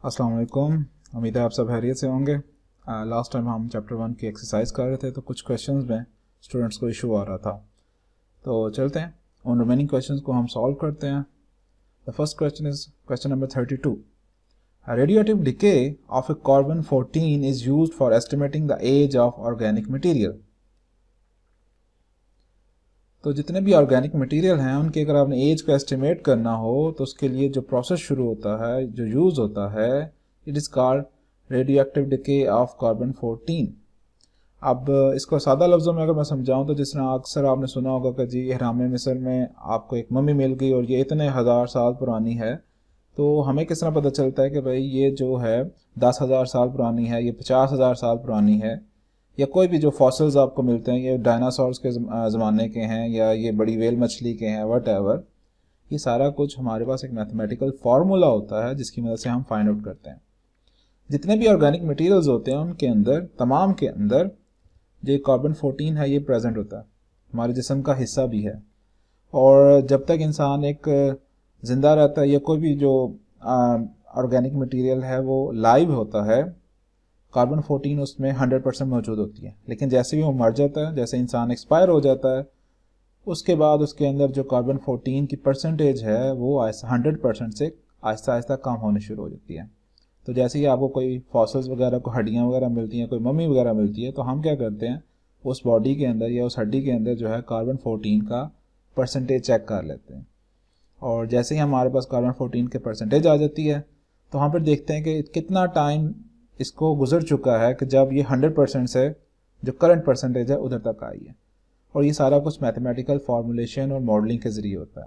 अस्सलाम वालेकुम। उम्मीद है आप सब खैरियत से होंगे। लास्ट टाइम हम चैप्टर 1 की एक्सरसाइज कर रहे थे तो कुछ क्वेश्चंस में स्टूडेंट्स को इशू आ रहा था, तो चलते हैं उन रिमेनिंग क्वेश्चंस को हम सॉल्व करते हैं। The first question is question number 32। Radioactive decay of a carbon 14 is used for estimating the age of organic material. तो जितने भी ऑर्गेनिक मटेरियल हैं उनके अगर आपने एज को एस्टिमेट करना हो तो उसके लिए जो प्रोसेस शुरू होता है, जो यूज़ होता है, it is called radioactive decay of carbon 14। अब इसको सादा लफ्ज़ों में अगर मैं समझाऊं तो जिस तरह अक्सर आपने सुना होगा कि जी इहराम मिस्र में आपको एक मम्मी मिल गई और ये इतने हज़ार साल पुरानी है, तो हमें किस तरह पता चलता है कि भाई ये जो है 10,000 साल पुरानी है, ये 50,000 साल पुरानी है, या कोई भी जो फॉसिल्स आपको मिलते हैं ये डायनासोर्स के ज़माने के हैं या ये बड़ी वेल मछली के हैं, वट एवर, ये सारा कुछ हमारे पास एक मैथमेटिकल फार्मूला होता है जिसकी मदद से हम फाइंड आउट करते हैं। जितने भी ऑर्गेनिक मटेरियल्स होते हैं उनके अंदर, तमाम के अंदर जो कार्बन 14 है ये प्रेजेंट होता है, हमारे जिस्म का हिस्सा भी है। और जब तक इंसान एक ज़िंदा रहता है या कोई भी जो ऑर्गेनिक मटेरियल है वो लाइव होता है, कार्बन 14 उसमें 100% मौजूद होती है। लेकिन जैसे भी वो मर जाता है, जैसे इंसान एक्सपायर हो जाता है, उसके बाद उसके अंदर जो कार्बन 14 की परसेंटेज है वो 100% से आहिस्ता आहिस्ता कम होने शुरू हो जाती है। तो जैसे ही आपको कोई फॉसिल्स वगैरह को हड्डियाँ वगैरह मिलती हैं, कोई मम्मी वगैरह मिलती है, तो हम क्या करते हैं उस बॉडी के अंदर या उस हड्डी के अंदर जो है कार्बन 14 का परसेंटेज चेक कर लेते हैं। और जैसे ही हमारे पास कार्बन 14 के परसेंटेज आ जाती है तो हम फिर देखते हैं कि कितना टाइम इसको गुजर चुका है कि जब ये 100% से जो करंट परसेंटेज है उधर तक आई है। और ये सारा कुछ मैथमेटिकल फार्मूलेशन और मॉडलिंग के ज़रिए होता है।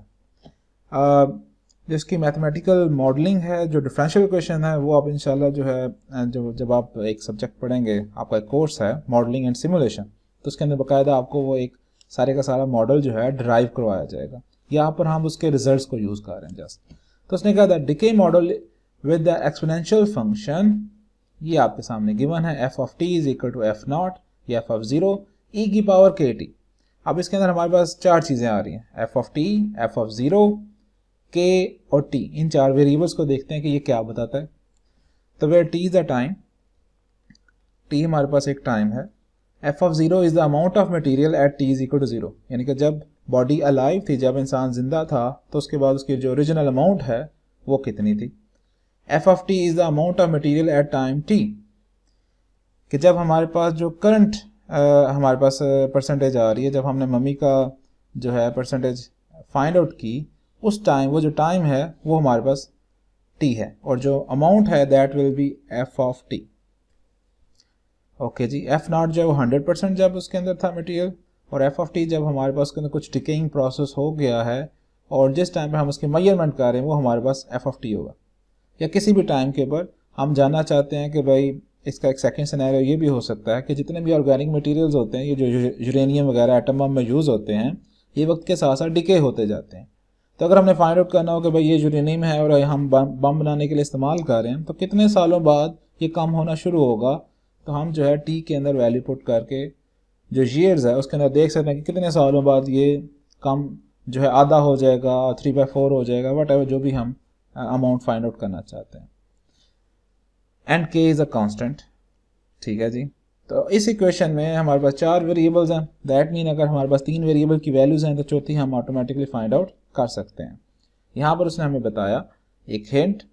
जिसकी मैथमेटिकल मॉडलिंग है, जो डिफरेंशियल इक्वेशन है, वो आप इंशाल्लाह जो है जो जब आप एक सब्जेक्ट पढ़ेंगे, आपका एक कोर्स है मॉडलिंग एंड सिमुलेशन, तो उसके अंदर बाकायदा आपको वो एक सारे का सारा मॉडल जो है ड्राइव करवाया जाएगा। यहाँ पर हम उसके रिजल्ट्स को यूज़ कर रहे हैं जस्ट। तो उसने कहा था decay model with the exponential function, ये आपके सामने गिवन है, F of T is equal to F naught या एफ ऑफ जीरो ई की पावर के टी। अब इसके अंदर हमारे पास चार चीज़ें आ रही हैं, F of T, F of zero, के और टी। इन चार वेरिएबल्स को देखते हैं कि ये क्या बताता है। तो where T is the time, T हमारे पास एक टाइम है। F of zero is the amount of material at T is equal to zero, यानी कि जब बॉडी अलाइव थी, जब इंसान जिंदा था, तो उसके बाद उसकी जो ओरिजिनल अमाउंट है वो कितनी थी। F of T is the amount of material at time T, कि जब हमारे पास जो करंट हमारे पास परसेंटेज आ रही है, जब हमने मम्मी का जो है परसेंटेज फाइंड आउट की, उस टाइम वो जो टाइम है वो हमारे पास टी है, और जो अमाउंट है that will be F of T. Okay जी, एफ नॉट जो है वो 100% जब उसके अंदर था मटेरियल, और एफ ऑफ टी जब हमारे पास उसके अंदर कुछ डिकेइंग प्रोसेस हो गया है और जिस टाइम पे हम उसकी मेजरमेंट कर रहे हैं वो हमारे पास एफ ऑफ टी होगा। या किसी भी टाइम के ऊपर हम जानना चाहते हैं कि भाई इसका एक सेकंड सिनेरियो ये भी हो सकता है कि जितने भी ऑर्गेनिक मटेरियल्स होते हैं, ये जो यूरेनियम वगैरह एटम बम में यूज़ होते हैं, ये वक्त के साथ साथ डिके होते जाते हैं। तो अगर हमने फाइंड आउट करना हो कि भाई ये यूरेनियम है और हम बम बनाने के लिए इस्तेमाल कर रहे हैं, तो कितने सालों बाद ये कम होना शुरू होगा, तो हम जो है टी के अंदर वैल्यू पुट करके जो ईयर्स है उसके अंदर देख सकते हैं कि कितने सालों बाद ये कम जो है आधा हो जाएगा, 3/4 हो जाएगा, वट एवर जो भी हम अमाउंट फाइंड आउट करना चाहते हैं। एंड के इज़ अ कांस्टेंट, ठीक है जी। तो इस इक्वेशन में हमारे पास चार वेरिएबल्स हैं, दैट मीन अगर हमारे पास तीन वेरिएबल की वैल्यूज हैं तो चौथी हम ऑटोमेटिकली फाइंड आउट कर सकते हैं। यहाँ पर उसने हमें बताया एक हिंट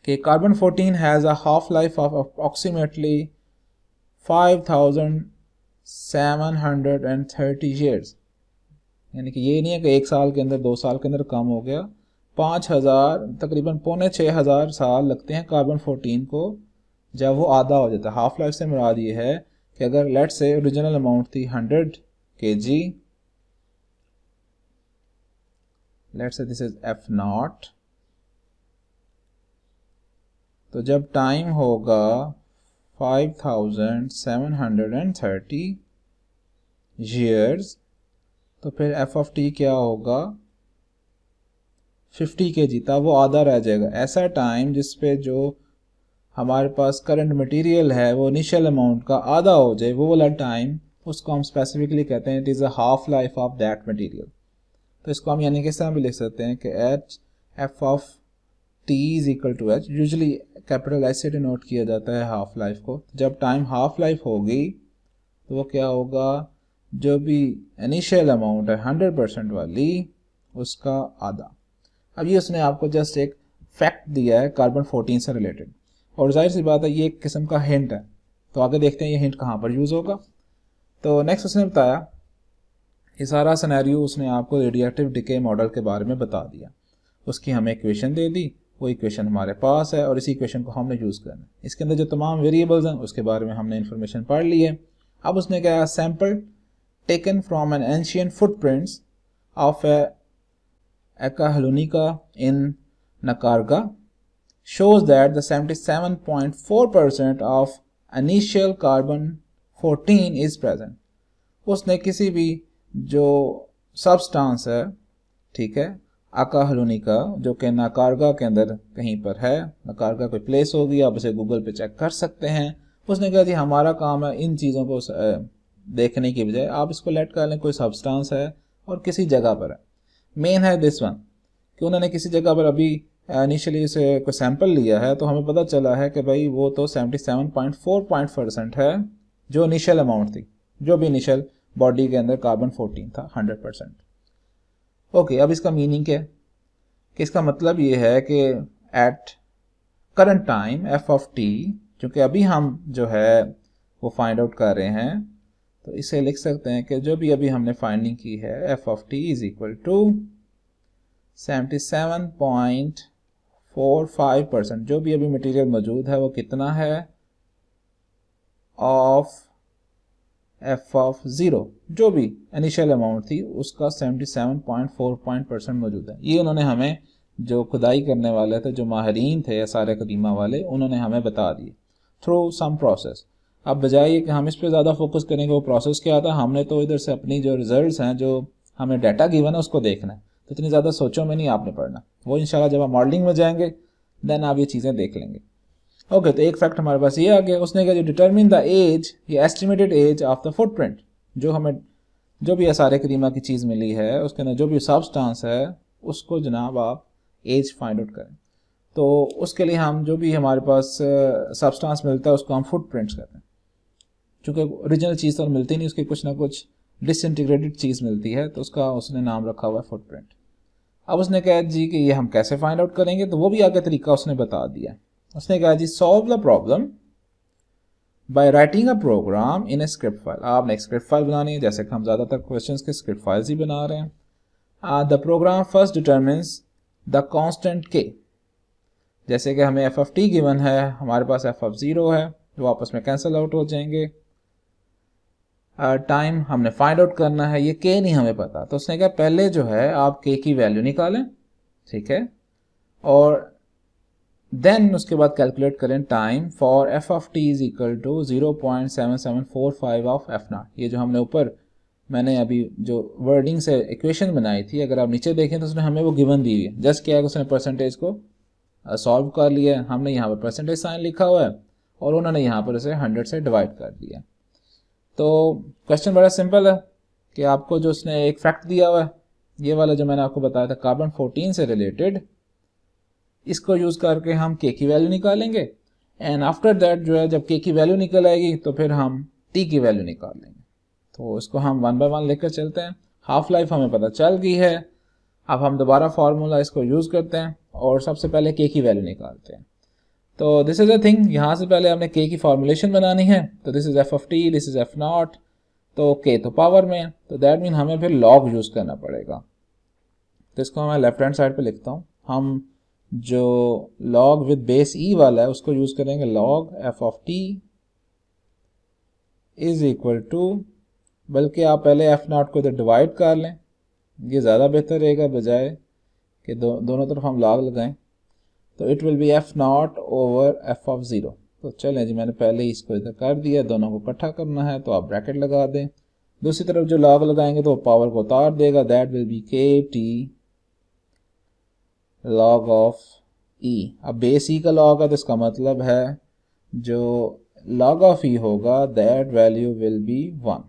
कि carbon 14 has a half life of approximately 5730 years, यानी कि ये नहीं है कि 1 साल के अंदर 2 साल के अंदर कम हो गया, 5000 तकरीबन 6500 साल लगते हैं कार्बन 14 को जब वो आधा हो जाता है। हाफ लाइफ से मुराद ये है कि अगर लेट से ओरिजिनल अमाउंट थी 100 kg, लेट से दिस इज एफ नॉट, तो जब टाइम होगा 5730 ईयर्स, तो फिर एफ ऑफ टी क्या होगा 50 kg, तब वो आधा रह जाएगा। ऐसा टाइम जिस पे जो हमारे पास करंट मटेरियल है वो इनिशियल अमाउंट का आधा हो जाए, वो वाला टाइम, उसको हम स्पेसिफिकली कहते हैं it is a half life of that material. तो इसको हम यानी किस तरह भी लिख सकते हैं कि H F of T is equal to H, usually capital H से डिनोट किया जाता है हाफ लाइफ को। जब टाइम हाफ लाइफ होगी तो वो क्या होगा, जो भी इनिशियल अमाउंट है 100% वाली उसका आधा। अब ये उसने आपको जस्ट एक फैक्ट दिया है कार्बन 14 से रिलेटेड, और जाहिर सी बात है ये एक किस्म का हिंट है। तो आगे देखते हैं ये हिंट कहाँ पर यूज़ होगा। तो नेक्स्ट उसने बताया, ये सारा सिनेरियो उसने आपको रेडियोएक्टिव डिके मॉडल के बारे में बता दिया। उसकी हमें इक्वेशन दे दी, वो इक्वेशन हमारे पास है और इसी इक्वेशन को हमने यूज़ करना है। इसके अंदर जो तमाम वेरिएबल्स हैं उसके बारे में हमने इन्फॉर्मेशन पढ़ ली है। अब उसने कहा sample taken from an ancient footprints of Eka Hlunica in Nakarga shows that the 77.4% of initial carbon 14 is present। उसने किसी भी जो सब्सटेंस है, ठीक है, आका हलूनिका जो कि नाकारगा के अंदर कहीं पर है, नाकारगा कोई प्लेस होगी, आप इसे गूगल पे चेक कर सकते हैं। उसने कहा जी हमारा काम है इन चीज़ों को देखने की बजाय आप इसको लेट कर लें कोई सब्सटेंस है और किसी जगह पर है। मेन है दिस वन कि उन्होंने किसी जगह पर अभी इनिशियली से कोई सैंपल लिया है तो हमें पता चला है कि भाई वो तो 77.4% है जो इनिशियल अमाउंट थी, जो भी इनिशियल बॉडी के अंदर कार्बन 14 था 100%। ओके, अब इसका मीनिंग क्या है कि इसका मतलब ये है कि at current time F of T, चूँकि अभी हम जो है वो फाइंड आउट कर रहे हैं, तो इसे लिख सकते हैं कि जो भी अभी हमने फाइंडिंग की है F of T is equal to 77.45%, जो भी अभी मटेरियल मौजूद है वो कितना है ऑफ एफ ऑफ ज़ीरो, जो भी इनिशियल अमाउंट थी उसका 77.4% मौजूद है। ये उन्होंने हमें जो खुदाई करने वाले थे, जो माहिरीन थे सारे कदीमा वाले, उन्होंने हमें बता दिए थ्रू सम प्रोसेस। अब बजाय कि हम इस पर ज़्यादा फोकस करेंगे वो प्रोसेस क्या था, हमने तो इधर से अपनी जो रिजल्ट्स हैं, जो हमें डाटा गिवन है उसको देखना है। तो इतनी ज़्यादा सोचों में नहीं आपने पढ़ना, वो इंशाल्लाह जब आप मॉडलिंग में जाएंगे देन आप ये चीज़ें देख लेंगे। ओके, तो एक फैक्ट हमारे पास ये आ गया। उसने कहा जो डिटरमिन द एज, ये estimated age of the footprint, जो हमें जो भी आसार करीमा की चीज़ मिली है उसके अंदर जो भी सब्सटेंस है उसको जनाब आप एज फाइंड आउट करें। तो उसके लिए हम जो भी हमारे पास सब्सटेंस मिलता है उसको हम फुटप्रिंट्स कहते हैं। चूँकि ओरिजिनल चीज़ तो मिलती नहीं, उसकी कुछ ना कुछ डिसइंटीग्रेटेड चीज़ मिलती है, तो उसका उसने नाम रखा हुआ है फुटप्रिंट। अब उसने कहा जी कि ये हम कैसे फाइंड आउट करेंगे, तो वो भी आगे तरीका उसने बता दिया। उसने कहा जी solve the problem by writing a program in a script file. आपने एक स्क्रिप्ट फाइल बनानी है, जैसे कि हम ज़्यादातर क्वेश्चंस के स्क्रिप्ट फाइल्स ही बना रहे हैं। The program first determines the constant K, जैसे कि हमें एफ ऑफ टी गिवन है, हमारे पास एफ ऑफ ज़ीरो है, जो आपस में कैंसिल आउट हो जाएंगे। टाइम हमने फाइंड आउट करना है, ये के नहीं हमें पता, तो उसने कहा पहले जो है आप के की वैल्यू निकालें, ठीक है, और देन उसके बाद कैलकुलेट करें time for F of T is equal to 0.7745 of F naught. ये जो हमने ऊपर मैंने अभी जो वर्डिंग से इक्वेशन बनाई थी, अगर आप नीचे देखें तो उसने हमें वो गिवन दी हुई है। जस्ट क्या है उसने परसेंटेज को सॉल्व कर लिया है, हमने यहाँ पर परसेंटेज साइन लिखा हुआ है और उन्होंने यहाँ पर इसे 100 से डिवाइड कर दिया। तो क्वेश्चन बड़ा सिंपल है कि आपको जो उसने एक फैक्ट दिया हुआ है, ये वाला जो मैंने आपको बताया था कार्बन 14 से रिलेटेड, इसको यूज़ करके हम के की वैल्यू निकालेंगे एंड आफ्टर दैट जो है जब के की वैल्यू निकल आएगी तो फिर हम टी की वैल्यू निकाल लेंगे। तो इसको हम वन बाय वन लेकर चलते हैं। हाफ लाइफ हमें पता चल गई है, अब हम दोबारा फार्मूला इसको यूज़ करते हैं और सबसे पहले के की वैल्यू निकालते हैं। तो दिस इज़ अ थिंग, यहाँ से पहले हमने के की फॉर्मुलेशन बनानी है। तो this is F of T, this is F not, तो के तो पावर में, तो दैट मीन हमें फिर लॉग यूज़ करना पड़ेगा। तो इसको मैं लेफ्ट हैंड साइड पे लिखता हूँ। हम जो लॉग विद बेस ई वाला है उसको यूज़ करेंगे, log F of T is equal to, बल्कि आप पहले एफ नॉट को इधर डिवाइड कर लें, ये ज़्यादा बेहतर रहेगा बजाय कि दोनों तरफ हम लॉग लगाएं। तो it will be F not over F of zero. तो चलें जी, मैंने पहले ही इसको इधर कर दिया, दोनों को इकट्ठा करना है तो आप ब्रैकेट लगा दें। दूसरी तरफ जो लॉग लगाएंगे तो पावर को उतार देगा, दैट विल बी के टी लॉग ऑफ ई। अब बेस ई का लॉग है तो इसका मतलब है जो लॉग ऑफ ई होगा दैट वैल्यू विल बी 1।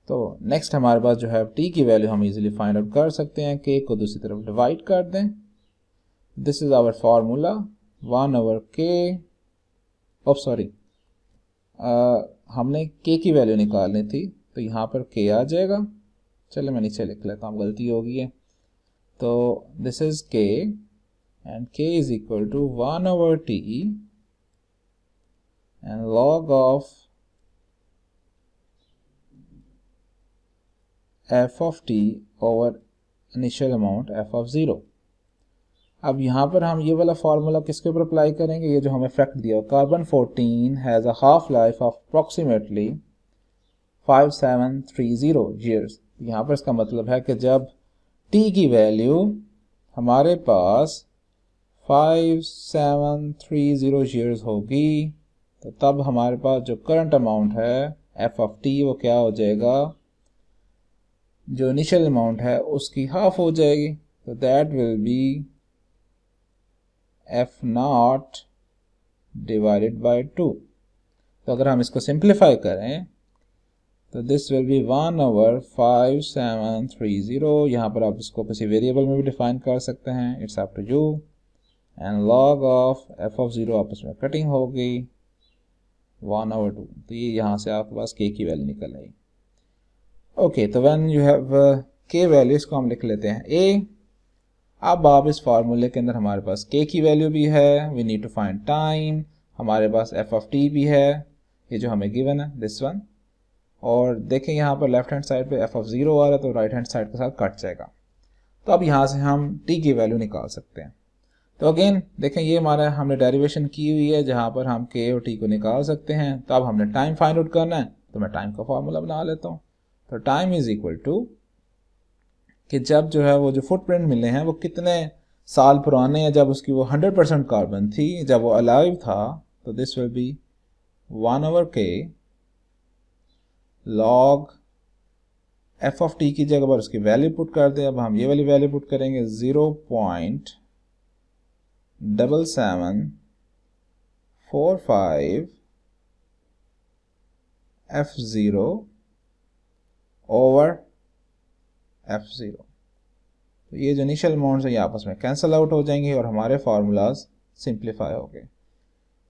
तो नेक्स्ट हमारे पास जो है टी की वैल्यू हम इजीली फाइंड आउट कर सकते हैं, के को दूसरी तरफ डिवाइड कर दें this is our formula 1/k, oh sorry, हमने k की वैल्यू निकालनी थी तो यहाँ पर k आ जाएगा। चलो मैं नीचे लिख लेता हूँ, गलती होगी है। तो this is k and k is equal to 1/t and log of f of t over initial amount f of 0। अब यहाँ पर हम ये वाला फार्मूला किसके ऊपर अप्लाई करेंगे, ये जो हमें फैक्ट दिया carbon 14 has a half life of approximately 5730 years। यहाँ पर इसका मतलब है कि जब t की वैल्यू हमारे पास 5730 years होगी तो तब हमारे पास जो करंट अमाउंट है f of t वो क्या हो जाएगा, जो इनिशियल अमाउंट है उसकी हाफ हो जाएगी। तो that will B f0 divided by 2। तो अगर हम इसको सिंप्लीफाई करें तो दिस विल बी 1/5730। यहाँ पर आप इसको किसी वेरिएबल में भी डिफाइन कर सकते हैं, it's up to you. And log of f of 0 आपस में कटिंग होगी 1/2। तो ये यहाँ से आपके पास k की वैल्यू निकल आई। ओके, तो when you have k value, इसको हम लिख लेते हैं a। अब आप इस फार्मूले के अंदर हमारे पास k की वैल्यू भी है, we need to find time, हमारे पास f of t भी है, ये जो हमें गिवन है दिस वन। और देखें यहाँ पर लेफ्ट हैंड साइड पे f of 0 आ रहा है तो राइट हैंड साइड के साथ कट जाएगा। तो अब यहाँ से हम t की वैल्यू निकाल सकते हैं। तो अगेन देखें ये हमारा हमने डेरिवेशन की हुई है जहाँ पर हम k और t को निकाल सकते हैं। तो अब हमने टाइम फाइंड आउट करना है, तो मैं टाइम का फार्मूला बना लेता हूँ। तो टाइम इज इक्वल टू कि जब जो है वो जो फुटप्रिंट मिले हैं वो कितने साल पुराने हैं, जब उसकी वो 100% कार्बन थी, जब वो अलाइव था, तो this will B 1/k log f of t की जगह पर उसकी वैल्यू पुट कर दे। अब हम ये वाली वैल्यू पुट करेंगे 0.7745 f0 ओवर f0। तो ये जो इनिशियल अमाउंट्स है ये आपस में कैंसिल आउट हो जाएंगे और हमारे फार्मूलाज सिंप्लीफाई हो गए।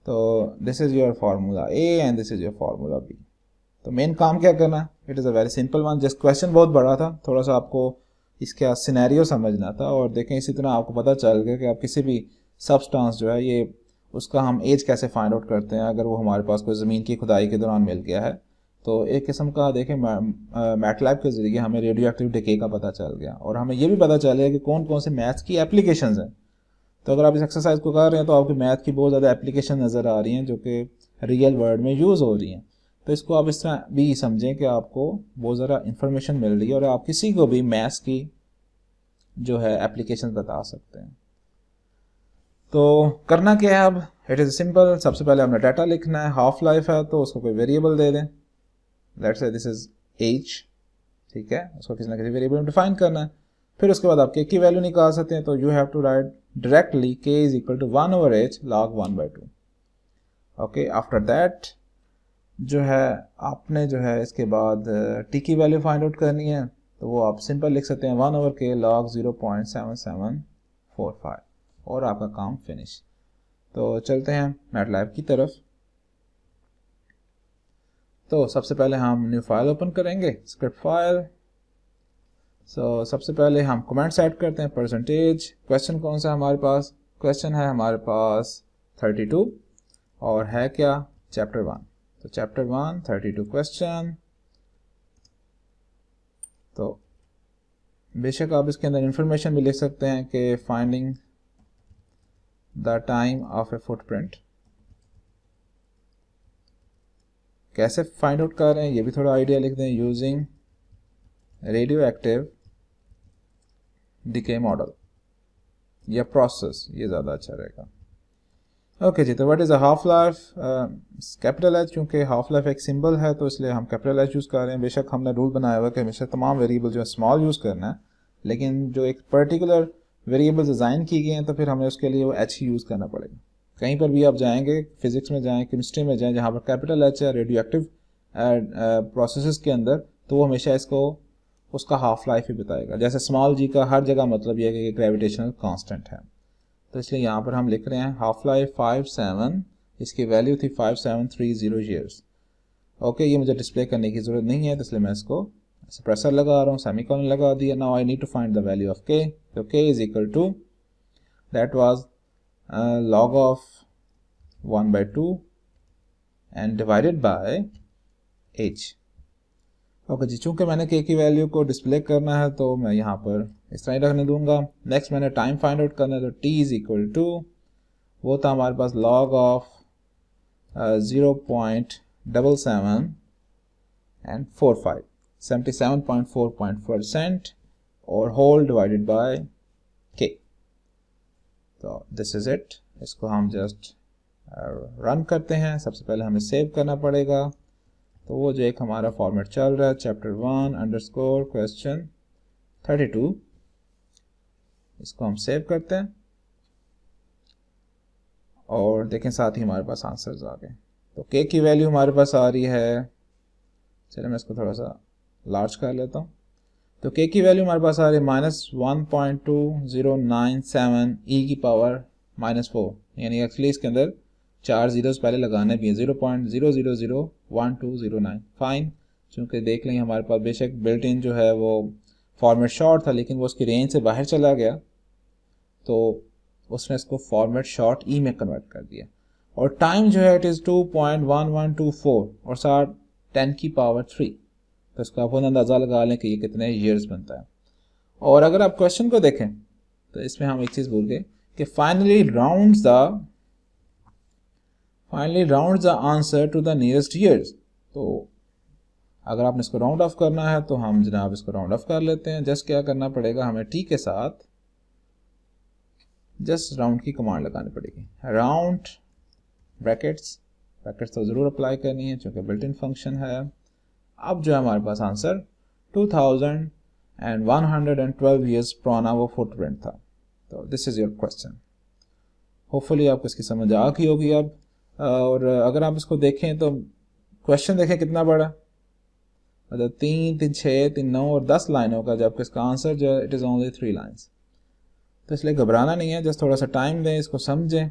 तो this is your formula A and this is your formula B. तो मेन काम क्या करना है, it is a very simple one. Just question बहुत बड़ा था, थोड़ा सा आपको इसका सिनेरियो समझना था। और देखें इसी तरह आपको पता चल गया कि आप किसी भी सब्सटेंस जो है ये उसका हम एज कैसे फाइंड आउट करते हैं। अगर वो हमारे पास कोई ज़मीन की खुदाई के दौरान मिल गया है तो एक किस्म का देखें मैटलैब के ज़रिए हमें रेडियो एक्टिव डिके का पता चल गया और हमें ये भी पता चल गया कि कौन कौन से मैथ्स की एप्लीकेशंस हैं। तो अगर आप इस एक्सरसाइज को कर रहे हैं तो आपकी मैथ की बहुत ज़्यादा एप्लीकेशन नज़र आ रही हैं जो कि रियल वर्ल्ड में यूज़ हो रही हैं। तो इसको आप इस तरह भी समझें कि आपको बहुत ज़्यादा इंफॉर्मेशन मिल रही है और आप किसी को भी मैथ्स की जो है एप्लीकेशन बता सकते हैं। तो करना क्या है अब, इट इज़ सिंपल। सबसे पहले हमने डाटा लिखना है, हाफ लाइफ है तो उसको कोई वेरिएबल दे दें, let's say this is as, ठीक है, उसको किसी ना किसी वेरिएबल में डिफाइन करना है। फिर उसके बाद आप k की वैल्यू निकाल सकते हैं। तो you have to write directly k is equal to 1/h log 1/2। Okay, after that जो है आपने जो है इसके बाद t की वैल्यू फाइंड आउट करनी है। तो वो आप सिंपल लिख सकते हैं 1/k log 0.7745 और आपका काम फिनिश। तो चलते हैं मैटलैब की तरफ। तो सबसे पहले हम न्यू फाइल ओपन करेंगे, स्क्रिप्ट फाइल। सबसे पहले हम कमेंट सेट करते हैं परसेंटेज। क्वेश्चन कौन सा हमारे पास, क्वेश्चन है हमारे पास 32 और है क्या चैप्टर 1। तो चैप्टर 1 32 क्वेश्चन। तो बेशक आप इसके अंदर इंफॉर्मेशन भी लिख सकते हैं कि finding the time of A footprint, कैसे फाइंड आउट कर रहे हैं ये भी थोड़ा आइडिया लिख दें। Using radio active decay model या प्रोसेस, ये ज़्यादा अच्छा रहेगा। ओके जी, तो what is a half life, capital H, क्योंकि हाफ लाइफ एक सिंबल है तो इसलिए हम कैपिटल एच यूज़ कर रहे हैं। बेशक हमने रूल बनाया हुआ है कि हमेशा तमाम वेरिएबल जो है स्मॉल यूज़ करना है, लेकिन जो एक पर्टिकुलर वेरिएबल डिज़ाइन की गई हैं तो फिर हमें उसके लिए वो एच ही यूज़ करना पड़ेगा। कहीं पर भी आप जाएंगे, फिजिक्स में जाएँ, केमिस्ट्री में जाएँ, जहाँ पर कैपिटल एच है रेडियो एक्टिव प्रोसेस के अंदर, तो वो हमेशा इसको उसका हाफ लाइफ ही बताएगा। जैसे स्मॉल जी का हर जगह मतलब यह है कि ग्रेविटेशनल कांस्टेंट है। तो इसलिए यहाँ पर हम लिख रहे हैं हाफ लाइफ 57, इसकी वैल्यू थी 5730 ईयर्स। ओके, ये मुझे डिस्प्ले करने की ज़रूरत नहीं है, तो इसलिए मैं इसको सप्रेसर लगा रहा हूँ, सेमीकोलन लगा दिया। Now I need to find the value of K. तो K is equal to, that was log of 1/2 and divided by h। Okay जी, चूंकि मैंने के की वैल्यू को डिस्प्ले करना है तो मैं यहाँ पर इस तरह ही रखने दूंगा। नेक्स्ट मैंने टाइम फाइंड आउट करना है, तो t इज इक्वल टू, वो था हमारे पास log ऑफ 0.77 एंड 45, 77.4% और होल डिवाइडेड बाय k। तो दिस इज इट। इसको हम जस्ट रन करते हैं। सबसे पहले हमें सेव करना पड़ेगा, तो वो जो एक हमारा फॉर्मेट चल रहा है चैप्टर 1 अंडरस्कोर क्वेश्चन 32, इसको हम सेव करते हैं और देखें साथ ही हमारे पास आंसर्स आ गए। तो के की वैल्यू हमारे पास आ रही है, चलिए मैं इसको थोड़ा सा लार्ज कर लेता हूँ। तो के की वैल्यू हमारे पास आ रही है -1.2097 e की पावर -4, यानी एक्चुअली इसके अंदर 4 जीरोस पहले लगाने भी हैं, 0.0001209। फाइन, चूँकि देख लें हमारे पास बेशक बिल्ट इन जो है वो फॉर्मेट शॉर्ट था, लेकिन वो उसकी रेंज से बाहर चला गया तो उसने इसको फॉर्मेट शॉर्ट ई में कन्वर्ट कर दिया। और टाइम जो है इट इज़ 2.1124 और साथ 10 की पावर 3। तो इसका आप अंदाज़ा लगा लें कि ये कितने ईयर्स बनता है। और अगर आप क्वेश्चन को देखें तो इसमें हम एक चीज़ भूल गए कि finally rounds the answer to the nearest years. तो अगर आपने इसको राउंड ऑफ करना है तो हम जनाब इसको राउंड ऑफ कर लेते हैं। जस्ट क्या करना पड़ेगा, हमें टी के साथ जस्ट राउंड की कमांड लगानी पड़ेगी। राउंड ब्रैकेट्स तो ज़रूर अप्लाई करनी है क्योंकि बिल्ट इन फंक्शन है। अब जो है हमारे पास आंसर 2112 ईयर्स पुराना वो फुटप्रिंट था। तो this is your question. Hopefully आपको इसकी समझ आ गई होगी अब। और अगर आप इसको देखें तो क्वेश्चन देखें कितना बड़ा, मतलब 3, 3, 6, 3, 9 और 10 लाइनों का, जबकि इसका आंसर जो है इट इज़ ओनली 3 लाइन्स। तो इसलिए घबराना नहीं है, जस्ट थोड़ा सा टाइम दें, इसको समझें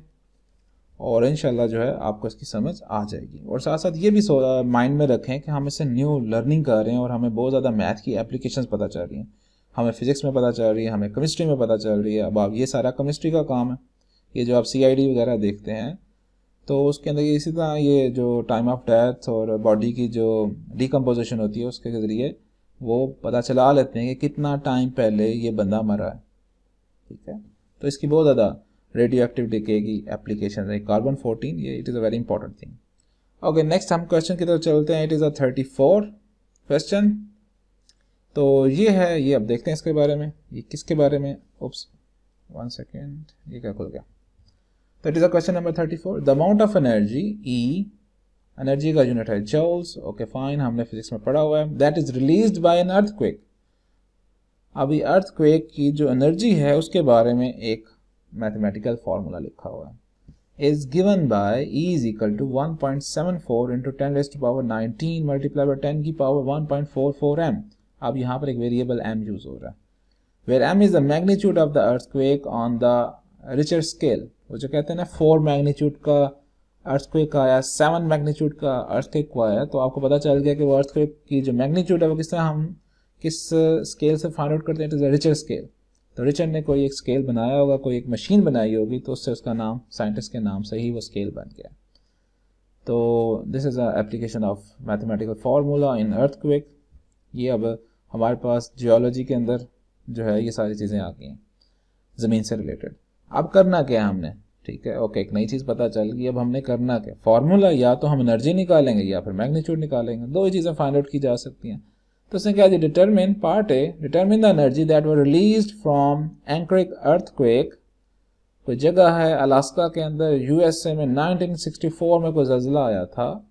और इंशाल्लाह जो है आपको इसकी समझ आ जाएगी। और साथ साथ ये भी माइंड में रखें कि हम इससे न्यू लर्निंग कर रहे हैं और हमें बहुत ज़्यादा मैथ की एप्लीकेशंस पता चल रही हैं। हमें फिजिक्स में पता चल रही है, हमें केमिस्ट्री में पता चल रही है। अब आप ये सारा केमिस्ट्री का काम है। ये जो आप CID वगैरह देखते हैं तो उसके अंदर इसी तरह ये जो टाइम ऑफ डेथ और बॉडी की जो डिकम्पोजिशन होती है उसके ज़रिए वो पता चला लेते हैं कि कितना टाइम पहले ये बंदा मरा है। ठीक है, तो इसकी बहुत ज़्यादा रेडियो एक्टिव डिके की एप्लीकेशन है। कार्बन 14, ये it is a very important thing. Okay, next हम क्वेश्चन की तरफ चलते हैं। It is a 34 question. तो ये है, ये अब देखते हैं इसके बारे में। ये किसके बारे में, उप्स 1 सेकेंड, ये क्या खुल गया। तो it is a question number 34। The amount of energy E, energy का यूनिट है जूल्स। ओके फाइन, हमने फिजिक्स में पढ़ा हुआ है। That is released by an earthquake. अभी अर्थक्वेक की जो एनर्जी है उसके बारे में एक मैथमेटिकल फार्मूला लिखा हुआ है। Is given by E is equal to 1.74 into 10⁻19 multiply by 10 की पावर 1.44 m। अब यहाँ पर एक वेरिएबल m यूज हो रहा है, where m is the magnitude of the earthquake on the Richter scale. वो जो कहते हैं ना 4 मैग्नीट्यूड का अर्थक्वेक आया, 7 मैग्नीट्यूड का अर्थक्वेक आया, तो आपको पता चल गया कि वो अर्थक्वेक की जो मैग्नीट्यूड है वो किस तरह हम किस स्केल से फाइंड आउट करते हैं। It is a Richter scale. तो रिचर ने कोई एक स्केल बनाया होगा, कोई एक मशीन बनाई होगी, तो उससे उसका नाम, साइंटिस्ट के नाम से ही वो स्केल बन गया। तो this is a application of mathematical formula in earthquake. ये अब हमारे पास जियोलॉजी के अंदर जो है ये सारी चीज़ें आ गई हैं ज़मीन से रिलेटेड। अब करना क्या है हमने, ठीक है, ओके, एक नई चीज़ पता चल गई। अब हमने करना क्या, फार्मूला या तो हम एनर्जी निकालेंगे या फिर मैग्नीट्यूड निकालेंगे, दो ही चीज़ें फाइंड आउट की जा सकती हैं। तो उसने क्या दिया, determine part A, determine the energy that were released from Anchorage earthquake. कोई जगह है अलास्का के अंदर USA में 1964 में कोई ज़ल्ज़ला आया था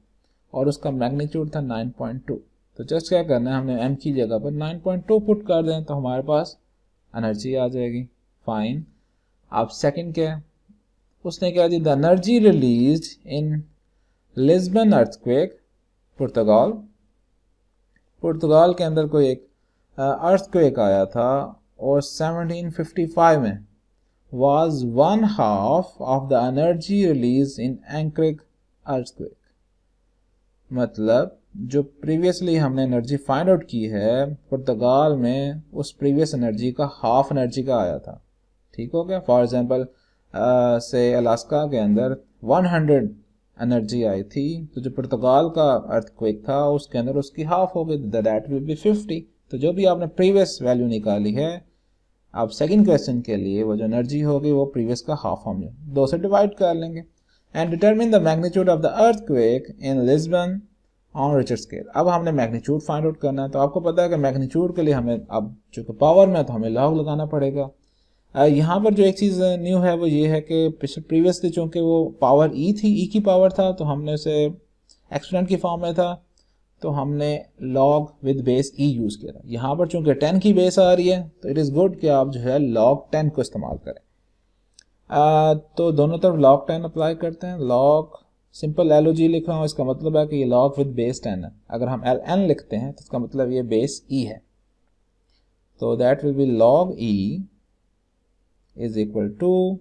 और उसका मैग्नीट्यूड था 9.2। तो जस्ट क्या करना है, हमने m की जगह पर 9.2 पुट कर दें तो हमारे पास एनर्जी आ जाएगी। फाइन, अब सेकंड क्या है, उसने क्या दिया, the energy released in Lisbon earthquake, पुर्तगाल के अंदर कोई एक अर्थक्वेक आया था और 1755 में was 1/2 of the energy released in Anchorage earthquake। मतलब जो प्रीवियसली हमने एनर्जी फाइंड आउट की है पुर्तगाल में, उस प्रीवियस एनर्जी का हाफ एनर्जी का आया था। ठीक हो गया। फॉर एग्जांपल से अलास्का के अंदर 100 एनर्जी आई थी, तो जो पुर्तगाल का अर्थक्वेक था उसके अंदर उसकी हाफ हो गई, दैट विल बी 50। तो जो भी आपने प्रीवियस वैल्यू निकाली है, आप सेकंड क्वेश्चन के लिए वो जो एनर्जी होगी वो प्रीवियस का हाफ हम 2 से डिवाइड कर लेंगे। And determine the magnitude of the earthquake in Lisbon on Richter scale. अब हमने मैग्नीट्यूड फाइंड आउट करना है। तो आपको पता है कि मैग्नीट्यूड के लिए हमें, अब चूंकि पावर में तो हमें लॉग लगाना पड़ेगा। यहाँ पर जो एक चीज़ न्यू है वो ये है कि प्रीवियसली चूंकि वो पावर ई थी, ई की पावर था, तो हमने उसे एक्सपोनेंट की फॉर्म में था, तो हमने log with base E use किया था। यहाँ पर चूंकि 10 की बेस आ रही है, तो इट इज़ गुड कि आप जो है लॉग 10 को इस्तेमाल करें। तो दोनों तरफ log 10 अप्लाई करते हैं। log सिंपल LOG लिख रहा हूँ, इसका मतलब है कि ये log विद बेस 10 है। अगर हम ln लिखते हैं तो इसका मतलब ये बेस e है, तो that will be log e is equal to,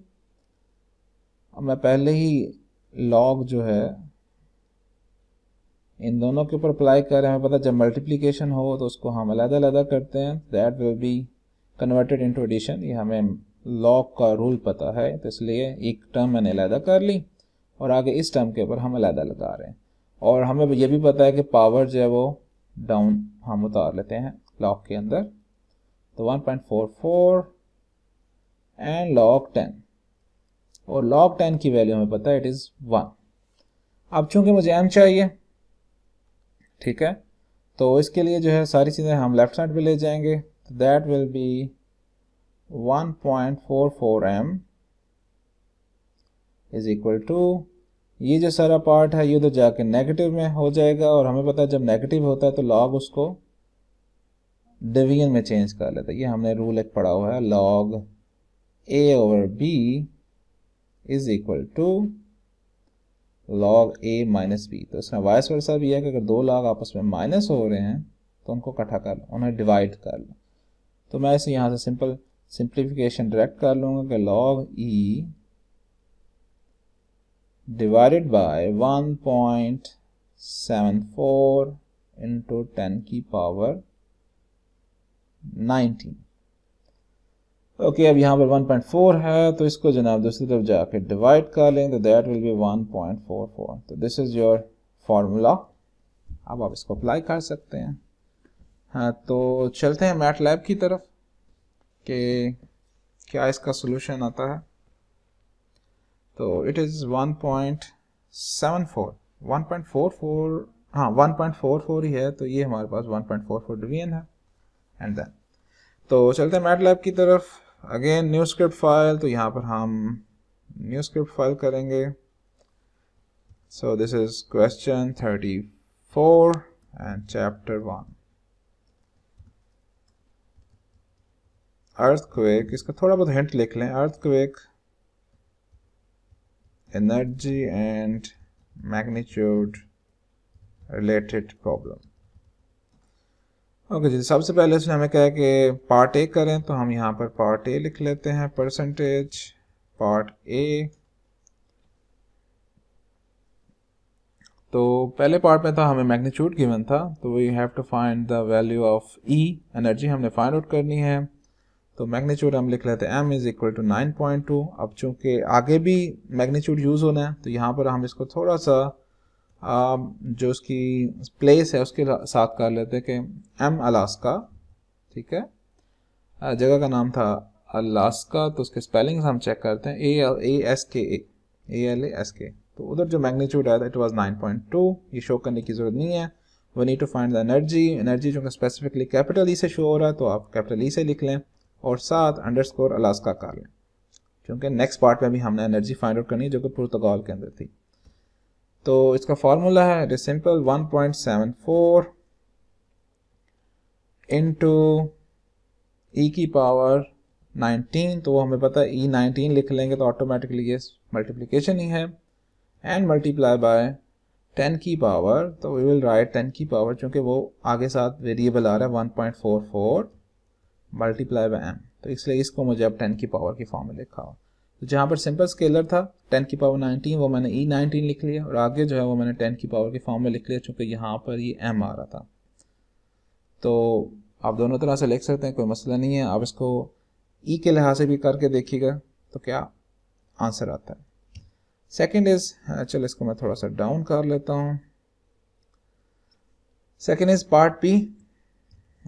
मैं पहले ही log जो है इन दोनों के ऊपर अप्लाई कर रहे हैं। हमें पता जब मल्टीप्लीकेशन हो तो उसको हम अलग-अलग करते हैं, that will be converted into addition. ये हमें लॉग का रूल पता है, तो इसलिए एक टर्म मैंने अलग कर ली और आगे इस टर्म के ऊपर हम अलग लगा रहे हैं। और हमें ये भी पता है कि पावर जो है वो डाउन हम उतार लेते हैं लॉग के अंदर, तो 1.44 एंड log 10, और log 10 की वैल्यू हमें पता है इट इज़ 1। अब चूंकि मुझे m चाहिए, ठीक है, तो इसके लिए जो है सारी चीज़ें हम लेफ्ट साइड पे ले जाएंगे, तो that will be 1.44 m is equal to, ये जो सारा पार्ट है ये उधर जाके नेगेटिव में हो जाएगा, और हमें पता है जब नेगेटिव होता है तो लॉग उसको डिवीजन में चेंज कर लेता है। ये हमने रूल एक पढ़ा हुआ है, log a over b is equal to log a minus b। तो इसमें वाइस वर्सा भी है कि अगर दो log आपस में माइनस हो रहे हैं तो उनको इकट्ठा कर लो, उन्हें डिवाइड कर लो। तो मैं इसे यहाँ से सिंप्लीफिकेशन डायरेक्ट कर लूँगा कि log e divided by 1.74 into 10 की पावर 19। ओके, अब यहाँ पर 1.4 है, तो इसको जनाब दूसरी तरफ जाके डिवाइड कर लें, तो दैट विल बी 1.44। तो दिस इज योर फार्मूला। अब आप इसको अप्लाई कर सकते हैं। हाँ, तो चलते हैं मैटलैब की तरफ कि क्या इसका सोल्यूशन आता है। तो इट इज़ 1.74 1.44, हाँ 1.44 ही है, तो ये हमारे पास 1.44 डिवीजन है। एंड देन तो चलते हैं मैटलैब की तरफ। अगेन न्यू स्क्रिप्ट फाइल, तो यहाँ पर हम न्यू स्क्रिप्ट फाइल करेंगे। So this is question 34 and chapter 1 earthquake. इसका थोड़ा बहुत हिंट लिख लें, earthquake energy and magnitude related problem. Okay जी, सबसे पहले इसने हमें कहा कि पार्ट ए करें, तो हम यहाँ पर पार्ट ए लिख लेते हैं, परसेंटेज पार्ट ए। तो पहले पार्ट में था हमें मैग्नीट्यूड गिवन था, तो we have to find the value of E, energy हमने फाइंड आउट करनी है। तो मैग्नीट्यूड हम लिख लेते हैं m इज इक्वल टू 9.2। अब चूंकि आगे भी मैग्नीट्यूड यूज़ होना है, तो यहाँ पर हम इसको थोड़ा सा जो उसकी प्लेस है उसके साथ कर लेते हैं कि M अलास्का, ठीक है, जगह का नाम था अलास्का, तो उसके स्पेलिंग्स हम चेक करते हैं, ALASKA। तो उधर जो मैग्नीट्यूड आया था इट वाज 9.2। ये शो करने की ज़रूरत नहीं है, we need to find the energy. Energy जो कि स्पेसिफिकली कैपिटल ई से शो हो रहा है, तो आप कैपिटल ई से लिख लें और साथ अंडरस्कोर अलास्का कर लें, क्योंकि नेक्स्ट पार्ट में भी हमने एनर्जी फाइंड आउट करनी है जो कि पुर्तगाल के अंदर थी। तो इसका फार्मूला है, इट इज सिंपल, 1.74 इंटू ई की पावर 19, तो हमें पता है E19 लिख लेंगे तो ऑटोमेटिकली ये मल्टीप्लिकेशन ही है, एंड मल्टीप्लाई बाय 10 की पावर, तो वी विल राइट 10 की पावर, चूँकि वो आगे साथ वेरिएबल आ रहा है 1.44 मल्टीप्लाई बाय m, तो इसलिए इसको मुझे अब 10 की पावर की फॉर्म में लिखा हो। तो जहाँ पर सिंपल स्केलर था 10 की पावर 19, वो मैंने E19 लिख लिया, और आगे जो है वो मैंने 10 की पावर की फॉर्म में लिख लिया, चूँकि यहाँ पर ये m आ रहा था। तो आप दोनों तरह से लिख सकते हैं, कोई मसला नहीं है। आप इसको E के लिहाज से भी करके देखिएगा तो क्या आंसर आता है। सेकंड इज, चलो इसको मैं थोड़ा सा डाउन कर लेता हूँ। Second is part B.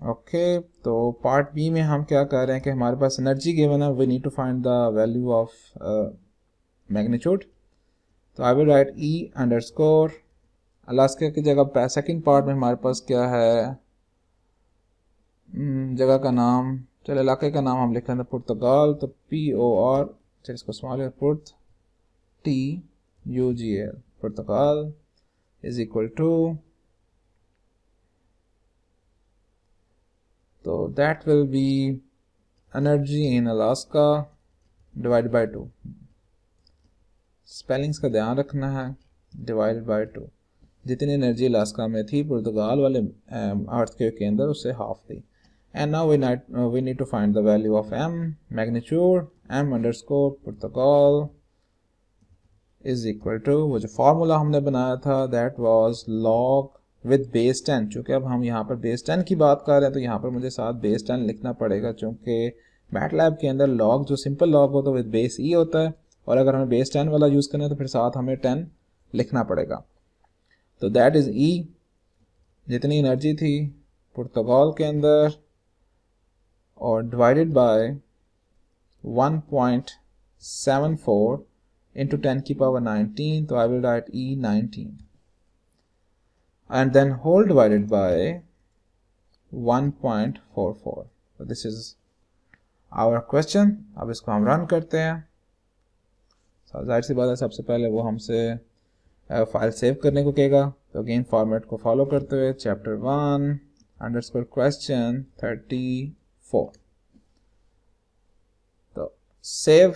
Okay, तो पार्ट बी में हम क्या कर रहे हैं कि हमारे पास एनर्जी गिवन है, we need to find the value of magnitude. तो I will write E underscore Alaska की जगह सेकंड पार्ट में हमारे पास क्या है, जगह का नाम, चलो इलाके का नाम हम लिख लेते हैं पुर्तगाल। तो POR, चलो इसको small TUGL Portugal is equal to, तो that will be energy in Alaska divide by 2। Spellings का ध्यान रखना है, डिवाइडेड बाय 2। जितनी एनर्जी अलास्का में थी पुर्तगाल वाले अर्थक्वेक के अंदर, उससे हाफ थी। And now we need to find the value of m, magnitude m underscore Portugal is equal to, वो जो फार्मूला हमने बनाया था that was log with base 10। चूँकि अब हम यहाँ पर base 10 की बात कर रहे हैं तो यहाँ पर मुझे साथ base 10 लिखना पड़ेगा, चूँकि MATLAB के अंदर log जो सिंपल log होता है with base e होता है, और अगर हमें base 10 वाला यूज़ करना है तो फिर साथ हमें 10 लिखना पड़ेगा। तो that is e, जितनी एनर्जी थी पुर्तगाल के अंदर, और डिवाइडेड बाय 1.74 इंटू 10 की पावर 19। तो I will write E19 and then whole divided by 1.44। तो दिस इज आवर क्वेश्चन। अब इसको हम रन करते हैं। जाहिर सी बात है सबसे पहले वो हमसे फाइल सेव करने को कहेगा। तो अगेन फॉर्मेट को फॉलो करते हुए चैप्टर 1 अंडरस्कोर क्वेश्चन 34, तो सेव,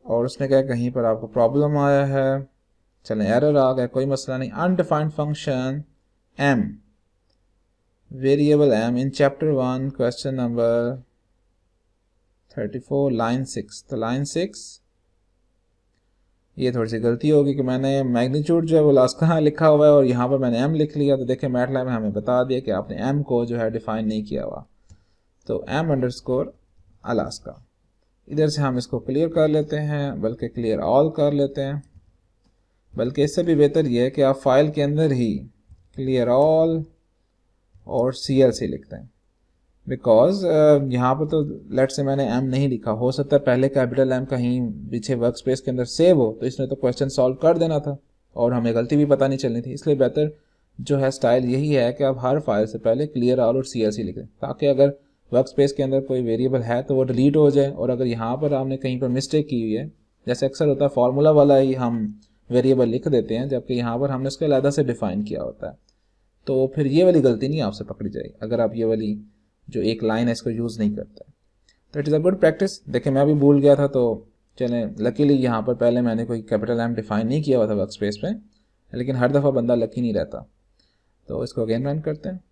और उसने कहा कहीं पर आपको प्रॉब्लम आया है, चलें एरर आ गया, कोई मसला नहीं। Undefined function m, variable m in chapter 1 question number 34 line 6। तो लाइन 6 ये थोड़ी सी गलती होगी कि मैंने मैग्नीट्यूड जो है वो अलास्का लिखा हुआ है और यहाँ पर मैंने m लिख लिया। तो देखिए मैटलैब में हमें बता दिया कि आपने m को जो है डिफाइन नहीं किया हुआ। तो m अंडरस्कोर अलास्का, इधर से हम इसको क्लियर कर लेते हैं, बल्कि क्लियर ऑल कर लेते हैं। बल्कि इससे भी बेहतर ये है कि आप फाइल के अंदर ही क्लियर ऑल और CLC लिखते हैं, बिकॉज यहाँ पर तो लेट से मैंने m नहीं लिखा, हो सकता है पहले कैपिटल M कहीं पीछे वर्क स्पेस के अंदर सेव हो, तो इसने तो क्वेश्चन सॉल्व कर देना था और हमें गलती भी पता नहीं चलनी थी। इसलिए बेहतर जो है स्टाइल यही है कि आप हर फाइल से पहले क्लियर ऑल और CLC लिखें, ताकि अगर वर्क स्पेस के अंदर कोई वेरिएबल है तो वो डिलीट हो जाए। और अगर यहाँ पर आपने कहीं पर मिस्टेक की हुई है, जैसे अक्सर होता है फार्मूला वाला ही हम वेरिएबल लिख देते हैं, जबकि यहाँ पर हमने उसको अलग से डिफाइन किया होता है, तो फिर ये वाली गलती नहीं आपसे पकड़ी जाएगी अगर आप ये वाली जो एक लाइन है इसको यूज़ नहीं करते। तो it is a good practice. देखिए मैं भी भूल गया था, तो चलें लकीली यहाँ पर पहले मैंने कोई कैपिटल M डिफाइन नहीं किया हुआ था वर्क स्पेस पे, लेकिन हर दफ़ा बंदा लकी नहीं रहता। तो इसको अगेन रन करते हैं।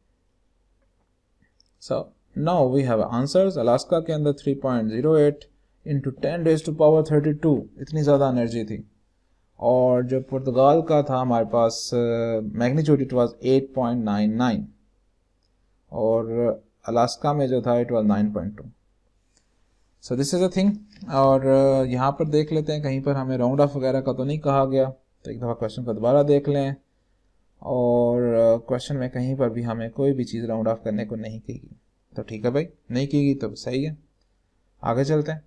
So now we have answers. Alaska के अंदर 3.08 इंटू 10⁻32 इतनी ज़्यादा एनर्जी थी, और जो पुर्तगाल का था हमारे पास मैग्नीट्यूड इट वाज 8.99, और अलास्का में जो था it was 9.2। So this is a thing. और यहाँ पर देख लेते हैं कहीं पर हमें राउंड ऑफ वगैरह का तो नहीं कहा गया, तो एक दफ़ा क्वेश्चन को दोबारा देख लें, और क्वेश्चन में कहीं पर भी हमें कोई भी चीज़ राउंड ऑफ करने को नहीं कही, तो ठीक है भाई, नहीं की तो सही है, आगे चलते हैं।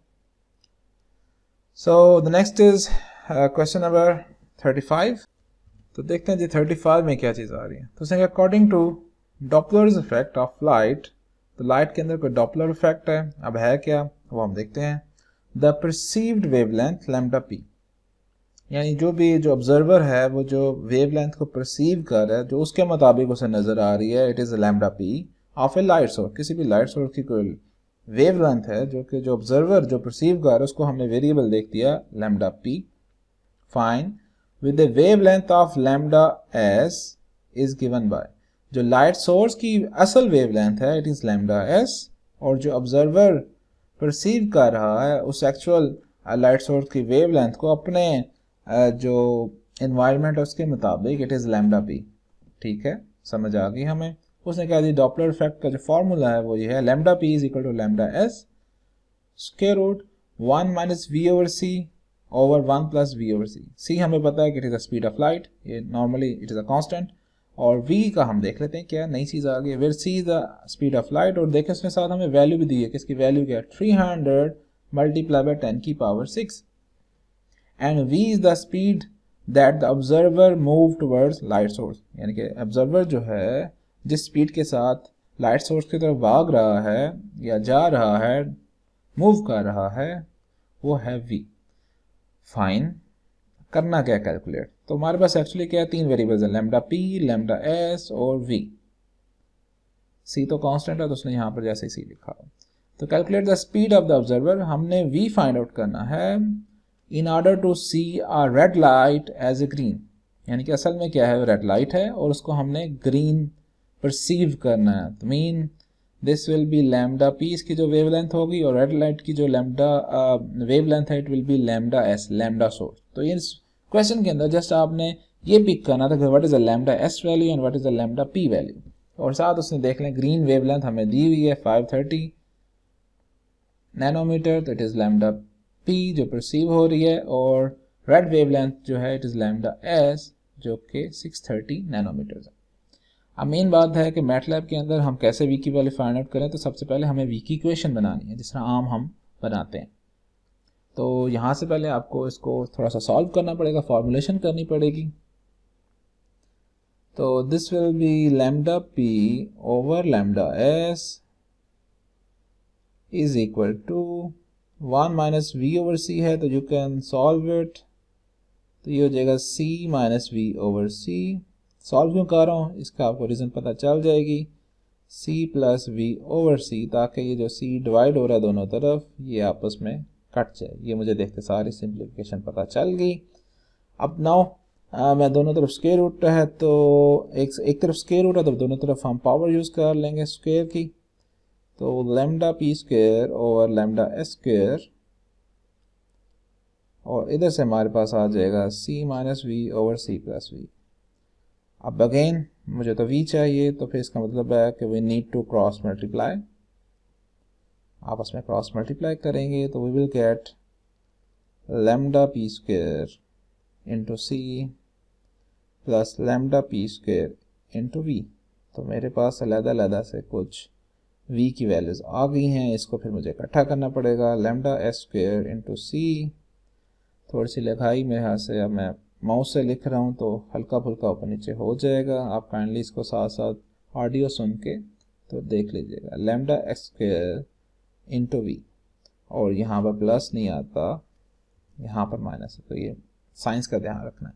So the next is question number 35। तो देखते हैं जी 35 में क्या चीज़ आ रही है। तो उसने according to Doppler's effect of light, तो लाइट के अंदर कोई डॉपलर इफेक्ट है। अब है क्या वो हम देखते हैं। The perceived wavelength lambda P, यानी जो ऑब्जर्वर है वो जो वेवलेंथ को परसीव कर रहा है, जो उसके मुताबिक उसे नज़र आ रही है, it is lambda P of A light source. किसी भी लाइट सोर्स की कोई वेवलेंथ है जो कि जो ऑब्जर्वर जो परसीव कर रहा है उसको हमने वेरिएबल देख दिया lambda P. Fine with the wavelength of lambda S is given bye, जो लाइट सोर्स की असल वेवलेंथ है इट इज़ लैम्डा एस, और जो ऑब्जर्वर परसीव कर रहा है उस एक्चुअल लाइट सोर्स की वेवलेंथ को अपने जो एनवायरनमेंट है उसके मुताबिक, इट इज़ लैम्डा पी। ठीक है, समझ आ गई हमें। उसने कहा जी डॉपलर इफेक्ट का जो फॉर्मूला है वो ये है, lambda P is equal to lambda S square root 1 minus V over C over 1 plus V over C. C हमें पता है कि it is the speed of light, ये normally it is a constant. और v का हम देख लेते हैं क्या नई चीज़ आ गई, where c is the speed of light. और देखें उसने साथ हमें वैल्यू भी दी है, किसकी वैल्यू क्या है, 300 मल्टीप्लाई बाय 10 की power 6। And v is the speed that the observer move towards light source, यानी कि ऑब्जर्वर जो है जिस स्पीड के साथ लाइट सोर्स की तरफ भाग रहा है या जा रहा है, मूव कर रहा है, वो है v। फाइन, करना क्या कैलकुलेट, तो हमारे पास एक्चुअली क्या है, तीन वेरिएबल्स हैं, लैम्डा पी, लैम्डा एस और वी। सी तो कांस्टेंट है तो उसने यहाँ पर जैसे ही सी लिखा। तो calculate the speed of the observer, हमने वी फाइंड आउट करना है in order to see a red light as a green, यानी कि असल में क्या है, रेड लाइट है और उसको हमने ग्रीन परसीव करना है। तो mean this will be lambda P, इसकी जो वेवलेंथ होगी, और रेड लाइट की जो लैम्डा वेवलेंथ है it will be lambda S, lambda source. तो इस क्वेश्चन के अंदर जस्ट आपने ये पिक करना था कि what is the lambda S value and what is the lambda P value. और साथ उसने देख लें ग्रीन वेवलेंथ हमें दी हुई है 530 नैनोमीटर, तो इट इज लैम्डा पी जो परसीव हो रही है, और रेड वेवलेंथ जो है इट इज लैम्डा एस जो कि 630 नैनोमीटर है। अब मेन बात है कि मैटलैब के अंदर हम कैसे वी की वैल्यू फाइंड आउट करें, तो सबसे पहले हमें वी की इक्वेशन बनानी है जिस तरह आम हम बनाते हैं। तो यहाँ से पहले आपको इसको थोड़ा सा सॉल्व करना पड़ेगा, फॉर्मुलेशन करनी पड़ेगी। तो this will be lambda P over lambda S is equal to 1 minus V over C है, तो यू कैन सॉल्व इट, तो ये हो जाएगा C minus V over C. Solve क्यों कर रहा हूँ इसका आपको रीज़न पता चल जाएगी, c प्लस वी ओवर सी, ताकि ये जो c डिवाइड हो रहा है दोनों तरफ ये आपस में कट जाए। ये मुझे देखते सारी सिंप्लीफिकेशन पता चल गई। अब नाउ मैं दोनों तरफ स्क्वायर रूट है, तो एक तरफ स्क्वायर रूट है तो दोनों तरफ हम पावर यूज़ कर लेंगे स्क्वायर की। तो lambda P square over lambda S square, और इधर से हमारे पास आ जाएगा c minus V over C plus V. अब अगेन मुझे तो v चाहिए, तो फिर इसका मतलब है कि we need to cross multiply, आपस में क्रॉस मल्टीप्लाई करेंगे तो we will get lambda P square into C plus lambda P square into V. तो मेरे पास अलग-अलग से कुछ v की वैल्यूज़ आ गई हैं, इसको फिर मुझे इकट्ठा करना पड़ेगा, लैम्डा एस स्क्वायर इंटू सी। थोड़ी सी लिखाई मेरे हाथ से, अब मैं माउस से लिख रहा हूँ तो हल्का फुल्का ऊपर नीचे हो जाएगा, आप काइंडली इसको साथ साथ ऑडियो सुन के तो देख लीजिएगा। Lambda X square into V, और यहाँ पर प्लस नहीं आता, यहाँ पर माइनस है, तो ये साइंस का ध्यान रखना है।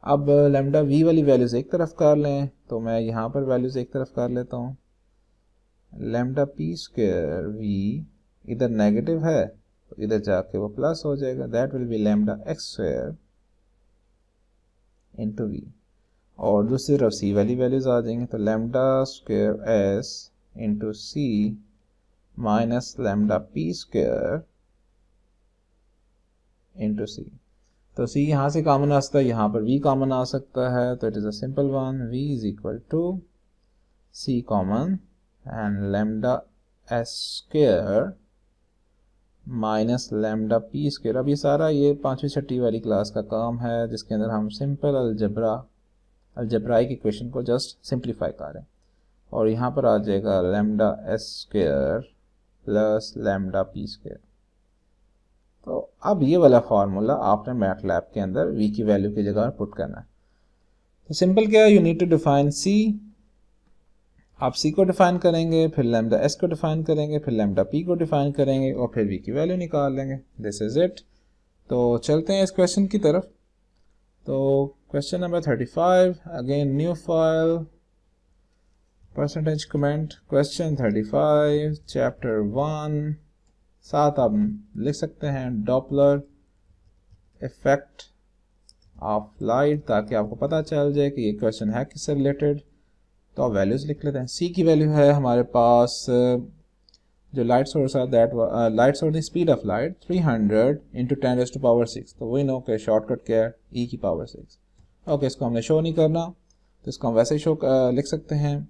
अब लैम्डा वी वाली वैल्यूज़ एक तरफ कर लें, तो मैं यहाँ पर वैल्यूज़ एक तरफ कर लेता हूँ। लैम्डा पी स्क्वायर वी इधर नेगेटिव है तो इधर जाके वो प्लस हो जाएगा, that will be lambda X square into V, और दूसरी तरफ सी वाली वैल्यूज आ जाएंगे, तो lambda square S into C minus lambda P square into C. तो सी यहाँ से कॉमन आ सकता है, यहाँ पर वी कॉमन आ सकता है, तो it is a simple one, V is equal to C common and lambda S square minus lambda P square. अब ये सारा ये पाँचवीं छठी वाली क्लास का काम है जिसके अंदर हम सिंपल अलजेब्राइक इक्वेशन को जस्ट सिंप्लीफाई करें, और यहाँ पर आ जाएगा lambda S square plus lambda P square. तो अब ये वाला फार्मूला आपने मैटलैब के अंदर v की वैल्यू की जगह पुट करना है। तो सिंपल क्या है, you need to define c, आप c को डिफाइन करेंगे, फिर लैम्डा s को डिफाइन करेंगे, फिर लैम्डा p को डिफाइन करेंगे, और फिर v की वैल्यू निकाल लेंगे। This is it. तो चलते हैं इस क्वेश्चन की तरफ। तो question number 35, again new file, percentage comment, question 35 chapter 1। साथ आप लिख सकते हैं डॉपलर इफेक्ट ऑफ लाइट, ताकि आपको पता चल जाए कि ये क्वेश्चन है किससे रिलेटेड। तो आप वैल्यूज लिख लेते हैं। c की वैल्यू है हमारे पास जो लाइट सोर्स है that light source the speed of light 300 into 10⁻⁶, तो वही नो के शॉर्टकट क्या है e की पावर 6। ओके, इसको हमने शो नहीं करना तो इसको हम वैसे ही शो लिख सकते हैं।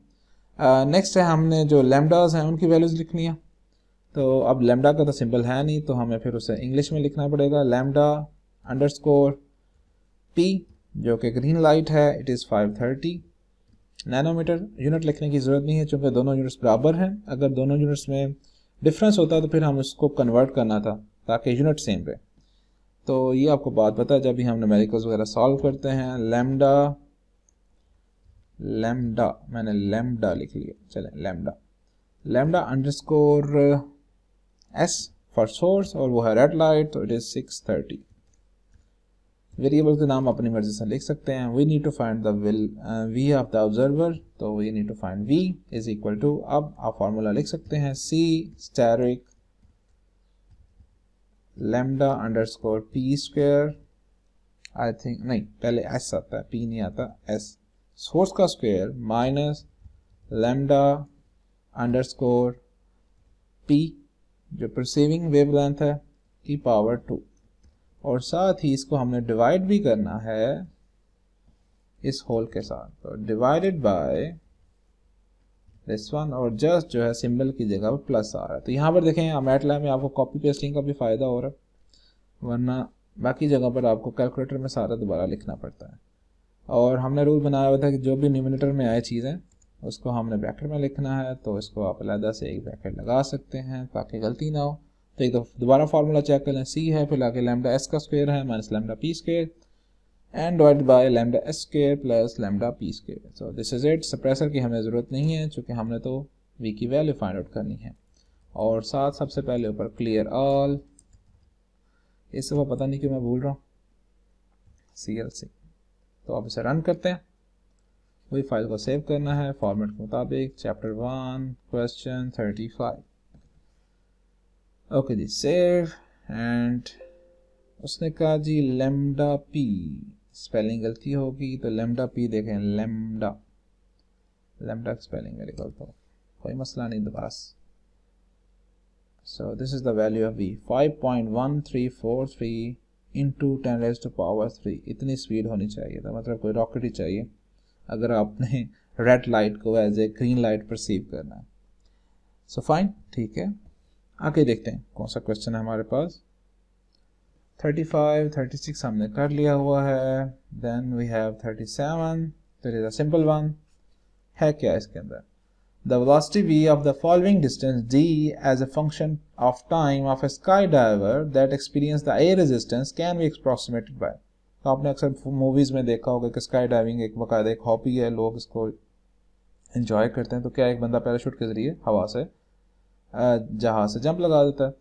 नेक्स्ट है हमने जो लैम्डास हैं उनकी वैल्यूज़ लिखनी है। तो अब लैम्डा का तो सिंबल है नहीं तो हमें फिर उसे इंग्लिश में लिखना पड़ेगा, लैम्डा अंडरस्कोर पी जो कि ग्रीन लाइट है इट इज़ 530 नैनोमीटर। यूनिट लिखने की ज़रूरत नहीं है चूँकि दोनों यूनिट्स बराबर हैं। अगर दोनों यूनिट्स में डिफरेंस होता तो फिर हम उसको कन्वर्ट करना था ताकि यूनिट सेम रहे। तो ये आपको बात पता है जब भी हम न्यूमेरिकल्स वगैरह सॉल्व करते हैं। लैम्डा मैंने लैम्डा लिख लिया, चलें lambda underscore S for source और वो है रेड लाइट तो इट इज़ 630। वेरिएबल के नाम अपनी मर्जी से लिख सकते हैं। We need to find the V of the observer, तो we need to find V is equal to, अब आप फार्मूला लिख सकते हैं C asterisk lambda underscore P square, I think नहीं पहले एस आता है पी नहीं आता, एस सोर्स का square minus lambda underscore P जो परसीविंग वेवलेंथ है की पावर 2, और साथ ही इसको हमने डिवाइड भी करना है इस होल के साथ, तो डिवाइडेड बाय दिस वन, और जस्ट जो है सिंबल की जगह पर प्लस आ रहा है। तो यहाँ पर देखें मैटलैब में आपको कॉपी पेस्टिंग का भी फ़ायदा हो रहा है, वरना बाकी जगह पर आपको कैलकुलेटर में सारा दोबारा लिखना पड़ता है। और हमने रूल बनाया हुआ था कि जो भी न्यूमरेटर में आए चीज़ें उसको हमने ब्रैकेट में लिखना है, तो इसको आप अलग से एक ब्रैकेट लगा सकते हैं ताकि गलती ना हो। तो एक दोबारा फार्मूला चेक कर लें, सी है फिर आगे लैम्डा एस का स्क्वायर है minus lambda P square and divide by lambda S square plus lambda P square. So this is it. Suppressor की हमें ज़रूरत नहीं है चूँकि हमने तो वी की वैल्यू फाइंड आउट करनी है। और साथ सबसे पहले ऊपर क्लियर ऑल, इस दफ़ा पता नहीं क्यों मैं भूल रहा हूँ CLC। तो आप इसे रन करते हैं, वही फाइल को सेव करना है फॉर्मेट के मुताबिक। Chapter 1 question 35। ओके जी सेव, एंड उसने कहा जी लैम्डा पी, स्पेलिंग गलती होगी तो लैम्डा पी देखें, लैम्डा की स्पेलिंग मेरे गलत हो, कोई मसला नहीं दोबारा। So this is the value of V 5.1343 into 10⁻3। इतनी स्पीड होनी चाहिए था, मतलब कोई रॉकेट ही चाहिए अगर आपने रेड लाइट को as a green light perceive करना है। सो फाइन, ठीक है, आगे देखते हैं कौन सा क्वेश्चन है हमारे पास। 35, 36 हमने कर लिया हुआ है। Then we have 37, that is a simple one. है क्या इसके अंदर, the velocity v of the following distance d as a function of time of a skydiver that experienced the air resistance can be approximated by। तो आपने अक्सर movies में देखा होगा कि स्काई डाइविंग एक बाकायदा एक हॉबी है, लोग इसको एंजॉय करते हैं। तो क्या एक बंदा पैराशूट के ज़रिए हवा से जहाज़ से जंप लगा देता है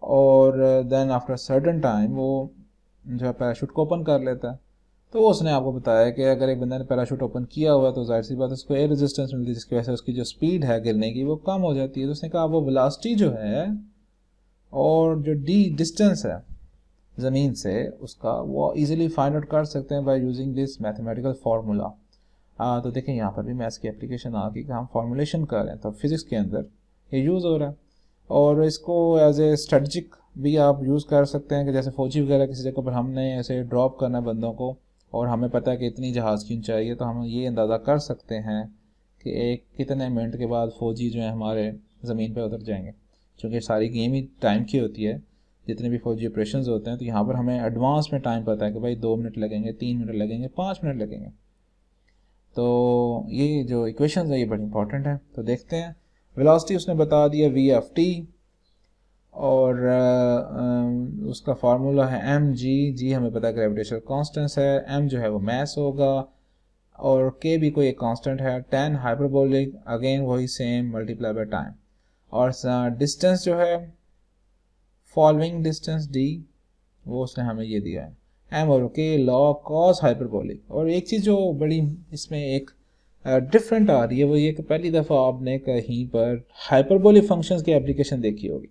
और देन आफ्टर सर्टेन टाइम वो जो है पैराशूट को ओपन कर लेता है। तो उसने आपको बताया कि अगर एक बंदे ने पैराशूट ओपन किया हुआ तो जाहिर सी बात उसको एयर रेजिस्टेंस मिलती है जिसकी वजह से उसकी जो स्पीड है गिरने की वो कम हो जाती है। तो उसने कहा वो वेलोसिटी जो है और जो डिस्टेंस है ज़मीन से उसका वो इजीली फाइंड आउट कर सकते हैं by using this mathematical formula. तो देखें यहाँ पर भी मैथ्स की एप्लीकेशन आ गई कि हम फॉर्मुलेशन कर रहे हैं, तो फिज़िक्स के अंदर ये यूज़ हो रहा है। और इसको एज ए स्ट्रेटजिक भी आप यूज़ कर सकते हैं कि जैसे फौजी वगैरह किसी जगह पर हमने ऐसे ड्रॉप करना है बंदों को और हमें पता है कि इतनी जहाज़ की ऊंचाई है, तो हम ये अंदाज़ा कर सकते हैं कि एक कितने मिनट के बाद फ़ौजी जो है हमारे ज़मीन पे उतर जाएंगे। क्योंकि सारी गेम ही टाइम की होती है, जितने भी फौजी ऑपरेशंस होते हैं, तो यहाँ पर हमें एडवांस में टाइम पता है कि भाई 2 मिनट लगेंगे, 3 मिनट लगेंगे, 5 मिनट लगेंगे। तो ये जो इक्वेशंस है ये बड़ी इंपॉर्टेंट है। तो देखते हैं, वेलोसिटी उसने बता दिया v(t) और उसका फार्मूला है mg। हमें पता है ग्रेविटेशनल कांस्टेंट है, m जो है वो मास होगा और k भी कोई एक कांस्टेंट है, 10 हाइपरबोलिक अगेन वही सेम मल्टीप्लाई बाय टाइम। और डिस्टेंस जो है फॉलोइंग डिस्टेंस d वो उसने हमें ये दिया है m और k log cos हाइपरबोलिक। और एक चीज़ जो बड़ी इसमें एक डिफरेंट आ रही है वो ये कि पहली दफ़ा आपने कहीं पर हाइपरबोलिक फंक्शंस की एप्लीकेशन देखी होगी।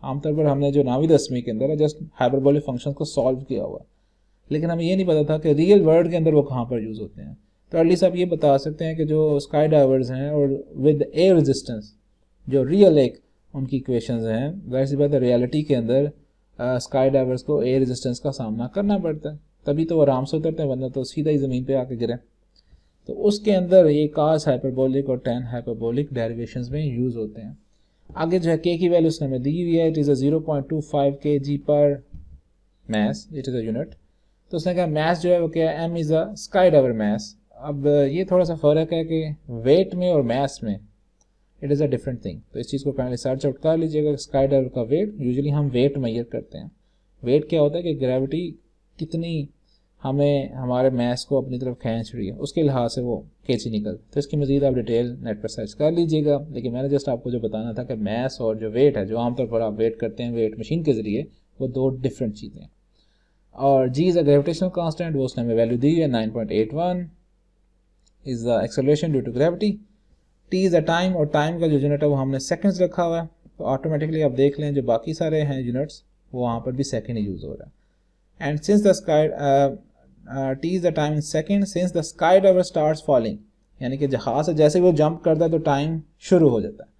आमतौर पर हमने जो 9वीं 10वीं के अंदर जस्ट हाइपरबोलिक फंक्शंस को सॉल्व किया हुआ, लेकिन हमें ये नहीं पता था कि रियल वर्ल्ड के अंदर वो कहाँ पर यूज़ होते हैं। तो एटलीस्ट आप ये बता सकते हैं कि जो स्काई डाइवर्स हैं और विद एयर रेजिस्टेंस जो रियल एक उनकी इक्वेशंस हैं, वैसे बात रियलिटी के अंदर स्काई डाइवर्स को एयर रेजिस्टेंस का सामना करना पड़ता है, तभी तो वो आराम से उतरते हैं, वरना तो सीधा ही ज़मीन पे आके गिरे। तो उसके अंदर ये cos हाइपरबोलिक और tan हाइपरबोलिक डेरिवेशंस में यूज़ होते हैं। आगे जो है k की वैल्यू उसने हमें दी हुई है, इट इज़ अ 0.25 kg पर mass, it is a unit. तो उसने कहा mass जो है वो क्या है, m is a sky diver mass। अब ये थोड़ा सा फ़र्क है कि वेट में और mass में it is a different thing. तो इस चीज़ को पहले सर्च आउट कर लीजिएगा। स्काई डाइवर का वेट, यूजुअली हम वेट मेजर करते हैं। वेट क्या होता है कि ग्रेविटी कितनी हमें हमारे मैस को अपनी तरफ खींच रही है, उसके लिहाज से वो केजी निकल। तो इसकी मज़ीद आप डिटेल नेट पर सर्च कर लीजिएगा, लेकिन मैंने जस्ट आपको जो बताना था कि मैस और जो वेट है, जो आमतौर पर आप वेट करते हैं वेट मशीन के ज़रिए, वो दो डिफरेंट चीज़ें हैं। और G is a gravitational constant, वो उसने हमें वैल्यू दी है 9.81 is the acceleration due to gravity. T is the time, और टाइम का जो यूनिट है वो हमने सेकंड्स रखा हुआ है। तो ऑटोमेटिकली आप देख लें जो बाकी सारे हैं यूनिट्स, वो वहाँ पर भी सेकंड ही यूज़ हो रहा है। And since the sky T is the time in second since the sky diver starts falling, यानी कि जहाज से जैसे वो जंप करता है तो टाइम शुरू हो जाता है।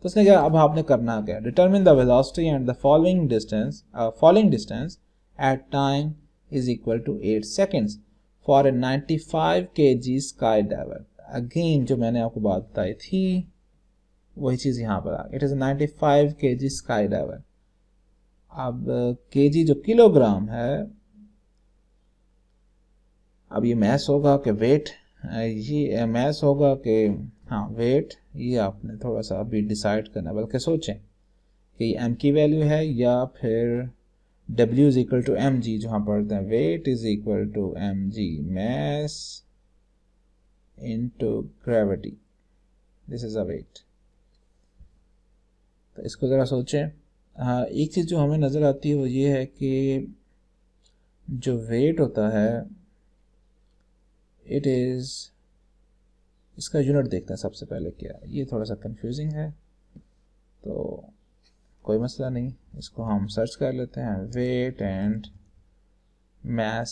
तो उसने क्या, अब आपने करना क्या, determine the velocity and the following distance at time is equal to 8 seconds for a 95 kg sky diver. Again जो मैंने आपको बात बताई थी वही चीज़ यहाँ पर आ गई, it is 95 kg sky diver. अब kg जो किलोग्राम है, अब ये मैस होगा कि वेट, ये मैस होगा कि हाँ वेट, ये आपने थोड़ा सा अभी डिसाइड करना, बल्कि सोचें कि एम की वैल्यू है या फिर W is equal to M G, जो हम पढ़ते हैं weight is equal to M G, mass into gravity, this is a weight. तो इसको ज़रा सोचें। हाँ, एक चीज़ जो हमें नज़र आती है वो ये है कि जो वेट होता है इट इज़, इसका यूनिट देखते हैं सबसे पहले क्या है, ये थोड़ा सा कंफ्यूजिंग है तो कोई मसला नहीं, इसको हम सर्च कर लेते हैं, वेट एंड mass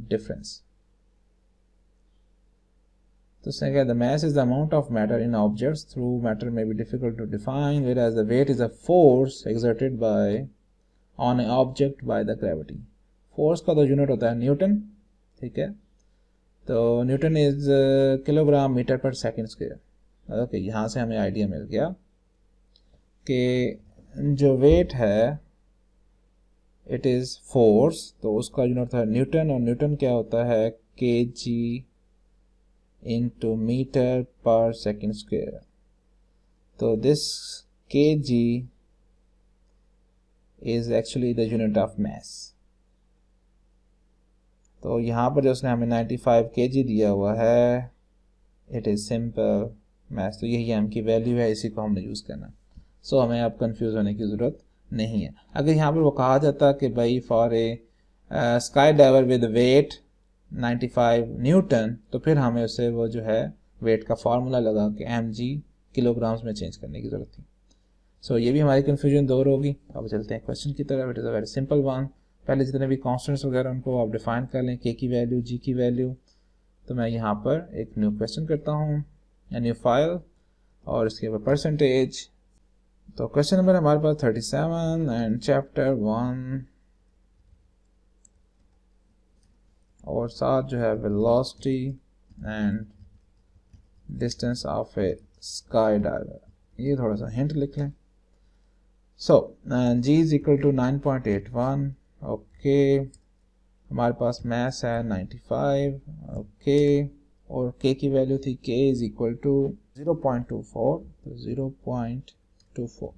difference। तो उसने कहा the mass is the amount of matter in objects through matter may be difficult to define, whereas the weight is a force exerted by on an object by the gravity। Force का तो unit होता है Newton, ठीक है, तो Newton is kilogram metre पर second square. Okay, यहाँ से हमें आइडिया मिल गया कि जो वेट है इट इज़ फोर्स, तो उसका यूनिट होता है न्यूटन, और न्यूटन क्या होता है kg इंटू मीटर पर सेकेंड स्क्वायर। तो this kg is actually the unit of mass. तो यहाँ पर जो उसने हमें 95 kg दिया हुआ है, इट इज़ सिंपल मैस, तो यही एम की वैल्यू है, इसी को हमने यूज़ करना। सो हमें अब कंफ्यूज होने की ज़रूरत नहीं है। अगर यहाँ पर वो कहा जाता कि भाई for a sky diver with weight 95 newton, तो फिर हमें उससे वो जो है वेट का फार्मूला लगा के mg किलोग्राम्स में चेंज करने की ज़रूरत थी। सो ये भी हमारी कन्फ्यूजन दूर होगी। अब चलते हैं क्वेश्चन की तरफ। It is a very simple one. पहले जितने भी कॉन्स्टेंट्स वगैरह उनको आप डिफाइन कर लें, k की वैल्यू, g की वैल्यू। तो मैं यहाँ पर एक न्यू क्वेश्चन करता हूँ, न्यू फाइल, और इसके ऊपर परसेंटेज। तो क्वेश्चन नंबर हमारे पास 37 एंड चैप्टर 1, और साथ जो है velocity and distance of a sky diver, ये थोड़ा सा हिंट लिख लें। So g is equal to 9.81, okay, हमारे पास मैस है 95, ओके, और k की वैल्यू थी k इज इक्वल टू 0.24, तो 0.24,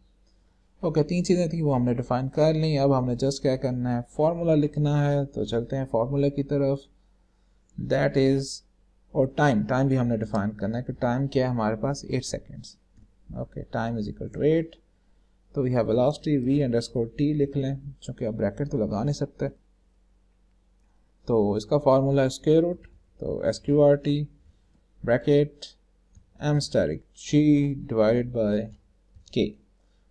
ओके, तीन चीज़ें थी वो हमने डिफाइन कर ली। अब हमने जस्ट क्या करना है, फार्मूला लिखना है। तो चलते हैं फार्मूला की तरफ, दैट इज़, और टाइम भी हमने डिफाइन करना है कि टाइम क्या है हमारे पास 8 seconds, okay, time is equal to 8। तो we have velocity v underscore t लिख लें, चूँकि आप ब्रैकेट तो लगा नहीं सकते। तो इसका फार्मूला है स्क्वायर रूट, तो SQRT bracket m static g divided bye k।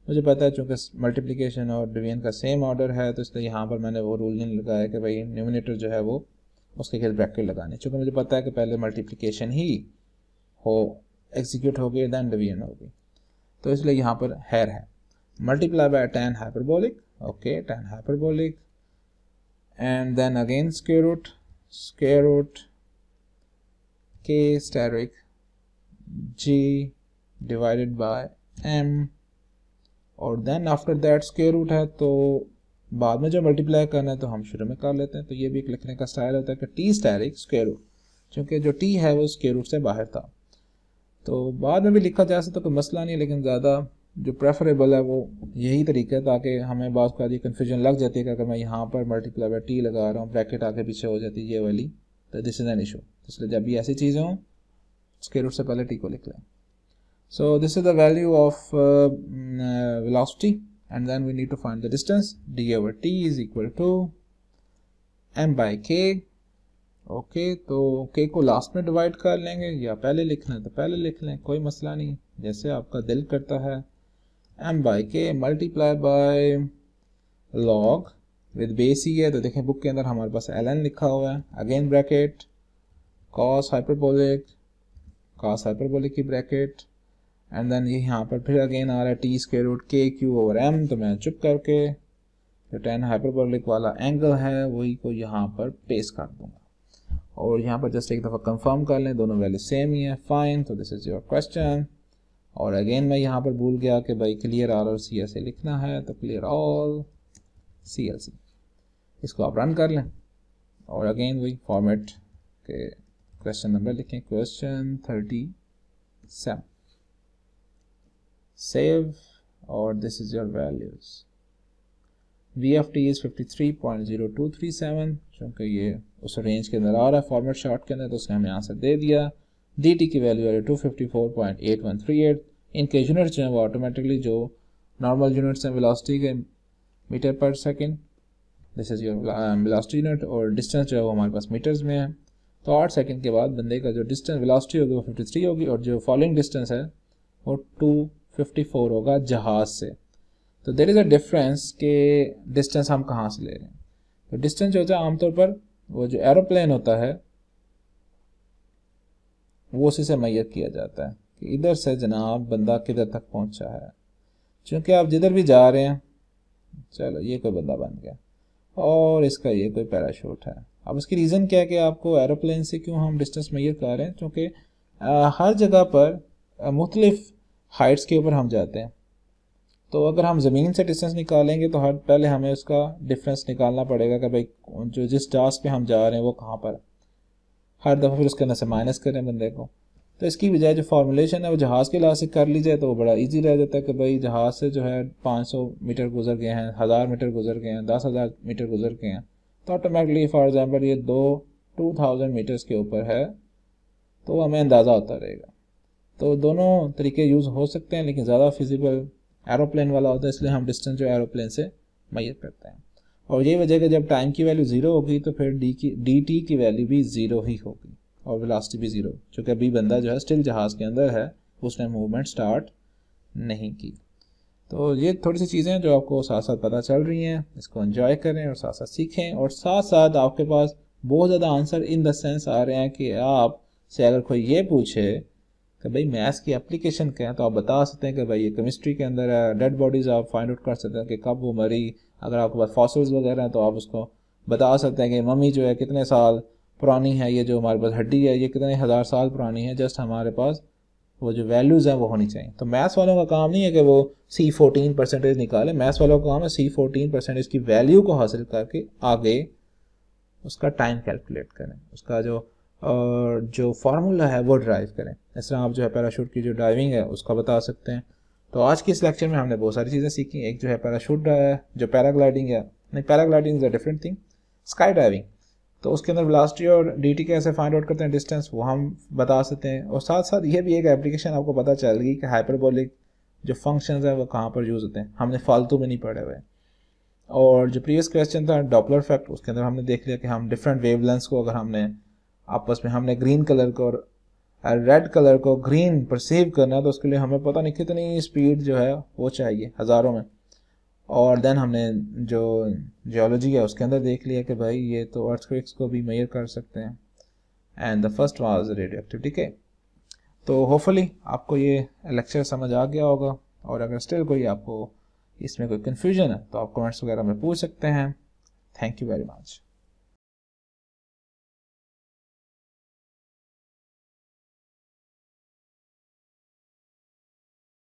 मुझे पता है चूँकि मल्टीप्लिकेशन और डिवीजन का सेम ऑर्डर है, तो इसलिए यहाँ पर मैंने वो रूल नहीं लगाया कि भाई न्यूमिनेटर जो है वो उसके खिलाफ ब्रैकेट लगाने, चूँकि मुझे पता है कि पहले मल्टीप्लिकेशन ही हो एग्जीक्यूट होगी देन डिवीजन होगी। तो इसलिए यहाँ पर हैर है। Multiply by tan hyperbolic, okay tan hyperbolic, and then again square root k asterisk g divided by m, और then after that square root है तो बाद में जो मल्टीप्लाई करना है तो हम शुरू में कर लेते हैं। तो ये भी एक लिखने का स्टाइल होता है कि टी स्टेरिक स्क्वायर रूट, क्योंकि जो टी है वो स्क्वायर रूट से बाहर था। तो बाद में भी लिखा जा सकता, कोई मसला नहीं, लेकिन ज़्यादा जो प्रेफरेबल है वो यही तरीका है, ताकि हमें बात का ये कन्फ्यूजन लग जाती है कि अगर मैं यहाँ पर मल्टीप्लाई बाय टी लगा रहा हूँ, ब्रैकेट आगे पीछे हो जाती है ये वाली, तो दिस इज़ एन इशू। इसलिए जब भी ऐसी चीज़ें हों स्क्वायर रूट से पहले टी को लिख लें। So this is the value of velocity, and then we need to find the distance. d over t is equal to m by k. Okay, तो k को लास्ट में डिवाइड कर लेंगे, या पहले लिखना है तो पहले लिख लें, कोई मसला नहीं, जैसे आपका दिल करता है। m by k multiply by log with base ही है, तो देखें बुक के अंदर हमारे पास ln लिखा हुआ है, अगेन ब्रैकेट cos हाइपरबोलिक की ब्रैकेट, एंड देन ये यहाँ पर फिर अगेन आ रहा है टी स्क्वायर रूट के क्यू ओवर एम, तो मैं चुप करके जो tan हाइपरबोलिक वाला एंगल है वही को यहाँ पर पेस्ट कर दूंगा, और यहाँ पर जस्ट एक दफ़ा कंफर्म कर लें दोनों वैल्यू सेम ही है, फाइन। तो दिस इज़ योर क्वेश्चन। और अगेन मैं यहाँ पर भूल गया कि भाई क्लियर ऑल और सी एस ए लिखना है, तो clear all C L C, इसको आप रन कर लें और अगेन वही फॉर्मेट के क्वेश्चन नंबर लिखें, क्वेश्चन 37, save, और this is your values। v of t is 53.0237, क्योंकि ये उस रेंज के अंदर आ रहा है फॉर्मेट शॉर्ट के अंदर, तो उसने हमें आंसर दे दिया। dt की वैल्यू है 254.8138। इनके यूनिट्स जो हैं वो ऑटोमेटिकली जो नॉर्मल यूनिट्स हैं वेलोसिटी के मीटर पर second, this is your velocity unit, और डिस्टेंस जो है वो हमारे पास मीटर्स में है। तो 8 सेकेंड के बाद बंदे का जो डिस्टेंस वेलोसिटी होगी वो 53 होगी, और जो फॉलोइंग डिस्टेंस है वो 254 होगा जहाज से। तो देयर इज़ अ डिफरेंस के डिस्टेंस हम कहाँ से ले रहे हैं। तो डिस्टेंस जो होता है आमतौर पर वो जो एरोप्लेन होता है वो उसी से मैयर किया जाता है कि इधर से जनाब बंदा किधर तक पहुंचा है। क्योंकि आप जिधर भी जा रहे हैं, चलो ये कोई बंदा बन गया और इसका ये कोई पैराशूट है। अब इसकी रीज़न क्या है कि आपको एरोप्लेन से क्यों हम डिस्टेंस मैयर कर रहे हैं, क्योंकि हर जगह पर मुख्तलिफ हाइट्स के ऊपर हम जाते हैं। तो अगर हम ज़मीन से डिस्टेंस निकालेंगे तो पहले हमें उसका डिफरेंस निकालना पड़ेगा कि भाई जो जिस जहाज़ पे हम जा रहे हैं वो कहाँ पर, हर दफ़ा फिर उसके अंदर से माइनस करें बंदे को। तो इसकी बजाय जो फार्मूलेशन है वो जहाज़ के लिहाज से कर ली जाए तो वो बड़ा इजी रह जाता है कि भाई जहाज़ से जो है 500 मीटर गुजर गए हैं, 1000 मीटर गुजर गए हैं, 10,000 मीटर गुजर गए हैं, तो ऑटोमेटिकली फॉर एग्जांपल ये 2000 मीटर्स के ऊपर है तो हमें अंदाज़ा होता रहेगा। तो दोनों तरीके यूज़ हो सकते हैं, लेकिन ज़्यादा फिजिबल एरोप्लेन वाला होता है, इसलिए हम डिस्टेंस जो एरोप्लेन से मैयर करते हैं। और यही वजह कि जब टाइम की वैल्यू ज़ीरो होगी तो फिर डी टी की वैल्यू भी ज़ीरो ही होगी और वेलोसिटी भी ज़ीरो, क्योंकि अभी बंदा जो है स्टिल जहाज़ के अंदर है, उसने मूवमेंट स्टार्ट नहीं की। तो ये थोड़ी सी चीज़ें जो आपको साथ साथ पता चल रही हैं, इसको एंजॉय करें और साथ साथ सीखें, और साथ साथ आपके पास बहुत ज़्यादा आंसर इन द सेंस आ रहे हैं कि आप से अगर कोई ये पूछे कि भाई मैथ्स की एप्लीकेशन क्या है, तो आप बता सकते हैं कि भाई ये केमिस्ट्री के अंदर है, डेड बॉडीज़ आप फाइंड आउट कर सकते हैं कि कब वो मरी। अगर आपके पास फॉसिल्स वगैरह हैं तो आप उसको बता सकते हैं कि मम्मी जो है कितने साल पुरानी है, ये जो हमारे पास हड्डी है ये कितने हज़ार साल पुरानी है। जस्ट हमारे पास वो जो वैल्यूज़ हैं वो होनी चाहिए। तो मैथ्स वालों का काम नहीं है कि वो C14% निकाले, मैथ्स वालों का काम है C14% की वैल्यू को हासिल करके आगे उसका टाइम कैलकुलेट करें, उसका जो फार्मूला है वो ड्राइव करें। इस तरह आप जो है पैराशूट की जो ड्राइविंग है उसका बता सकते हैं। तो आज की इस लेक्चर में हमने बहुत सारी चीज़ें सीखी। एक जो है पैराशूट जो पैराग्लाइडिंग है, नहीं paragliding is a different thing, sky diving, तो उसके अंदर वेलोसिटी और dt कैसे फाइंड आउट करते हैं, डिस्टेंस, वो हम बता सकते हैं। और साथ साथ ये भी एक एप्लीकेशन आपको पता चल गई कि हाइपरबोलिक जो फंक्शंस है वो कहाँ पर यूज़ होते हैं, हमने फालतू में नहीं पढ़े हुए। और जो प्रीवियस क्वेश्चन था डॉपलर इफेक्ट, उसके अंदर हमने देख लिया कि हम डिफरेंट वेवलेंथ्स को अगर हमने आपस में हमने ग्रीन कलर को और रेड कलर को ग्रीन परसीव करना है तो उसके लिए हमें पता नहीं कितनी स्पीड जो है वो चाहिए, हज़ारों में। और देन हमने जो जियोलॉजी है उसके अंदर देख लिया कि भाई ये तो अर्थक्वेक्स को भी मेजर कर सकते हैं। And the first was radio activity के। तो होपफुली आपको ये लेक्चर समझ आ गया होगा और अगर स्टिल कोई आपको इसमें कोई कन्फ्यूजन है तो आप कमेंट्स वगैरह में पूछ सकते हैं। Thank you very much.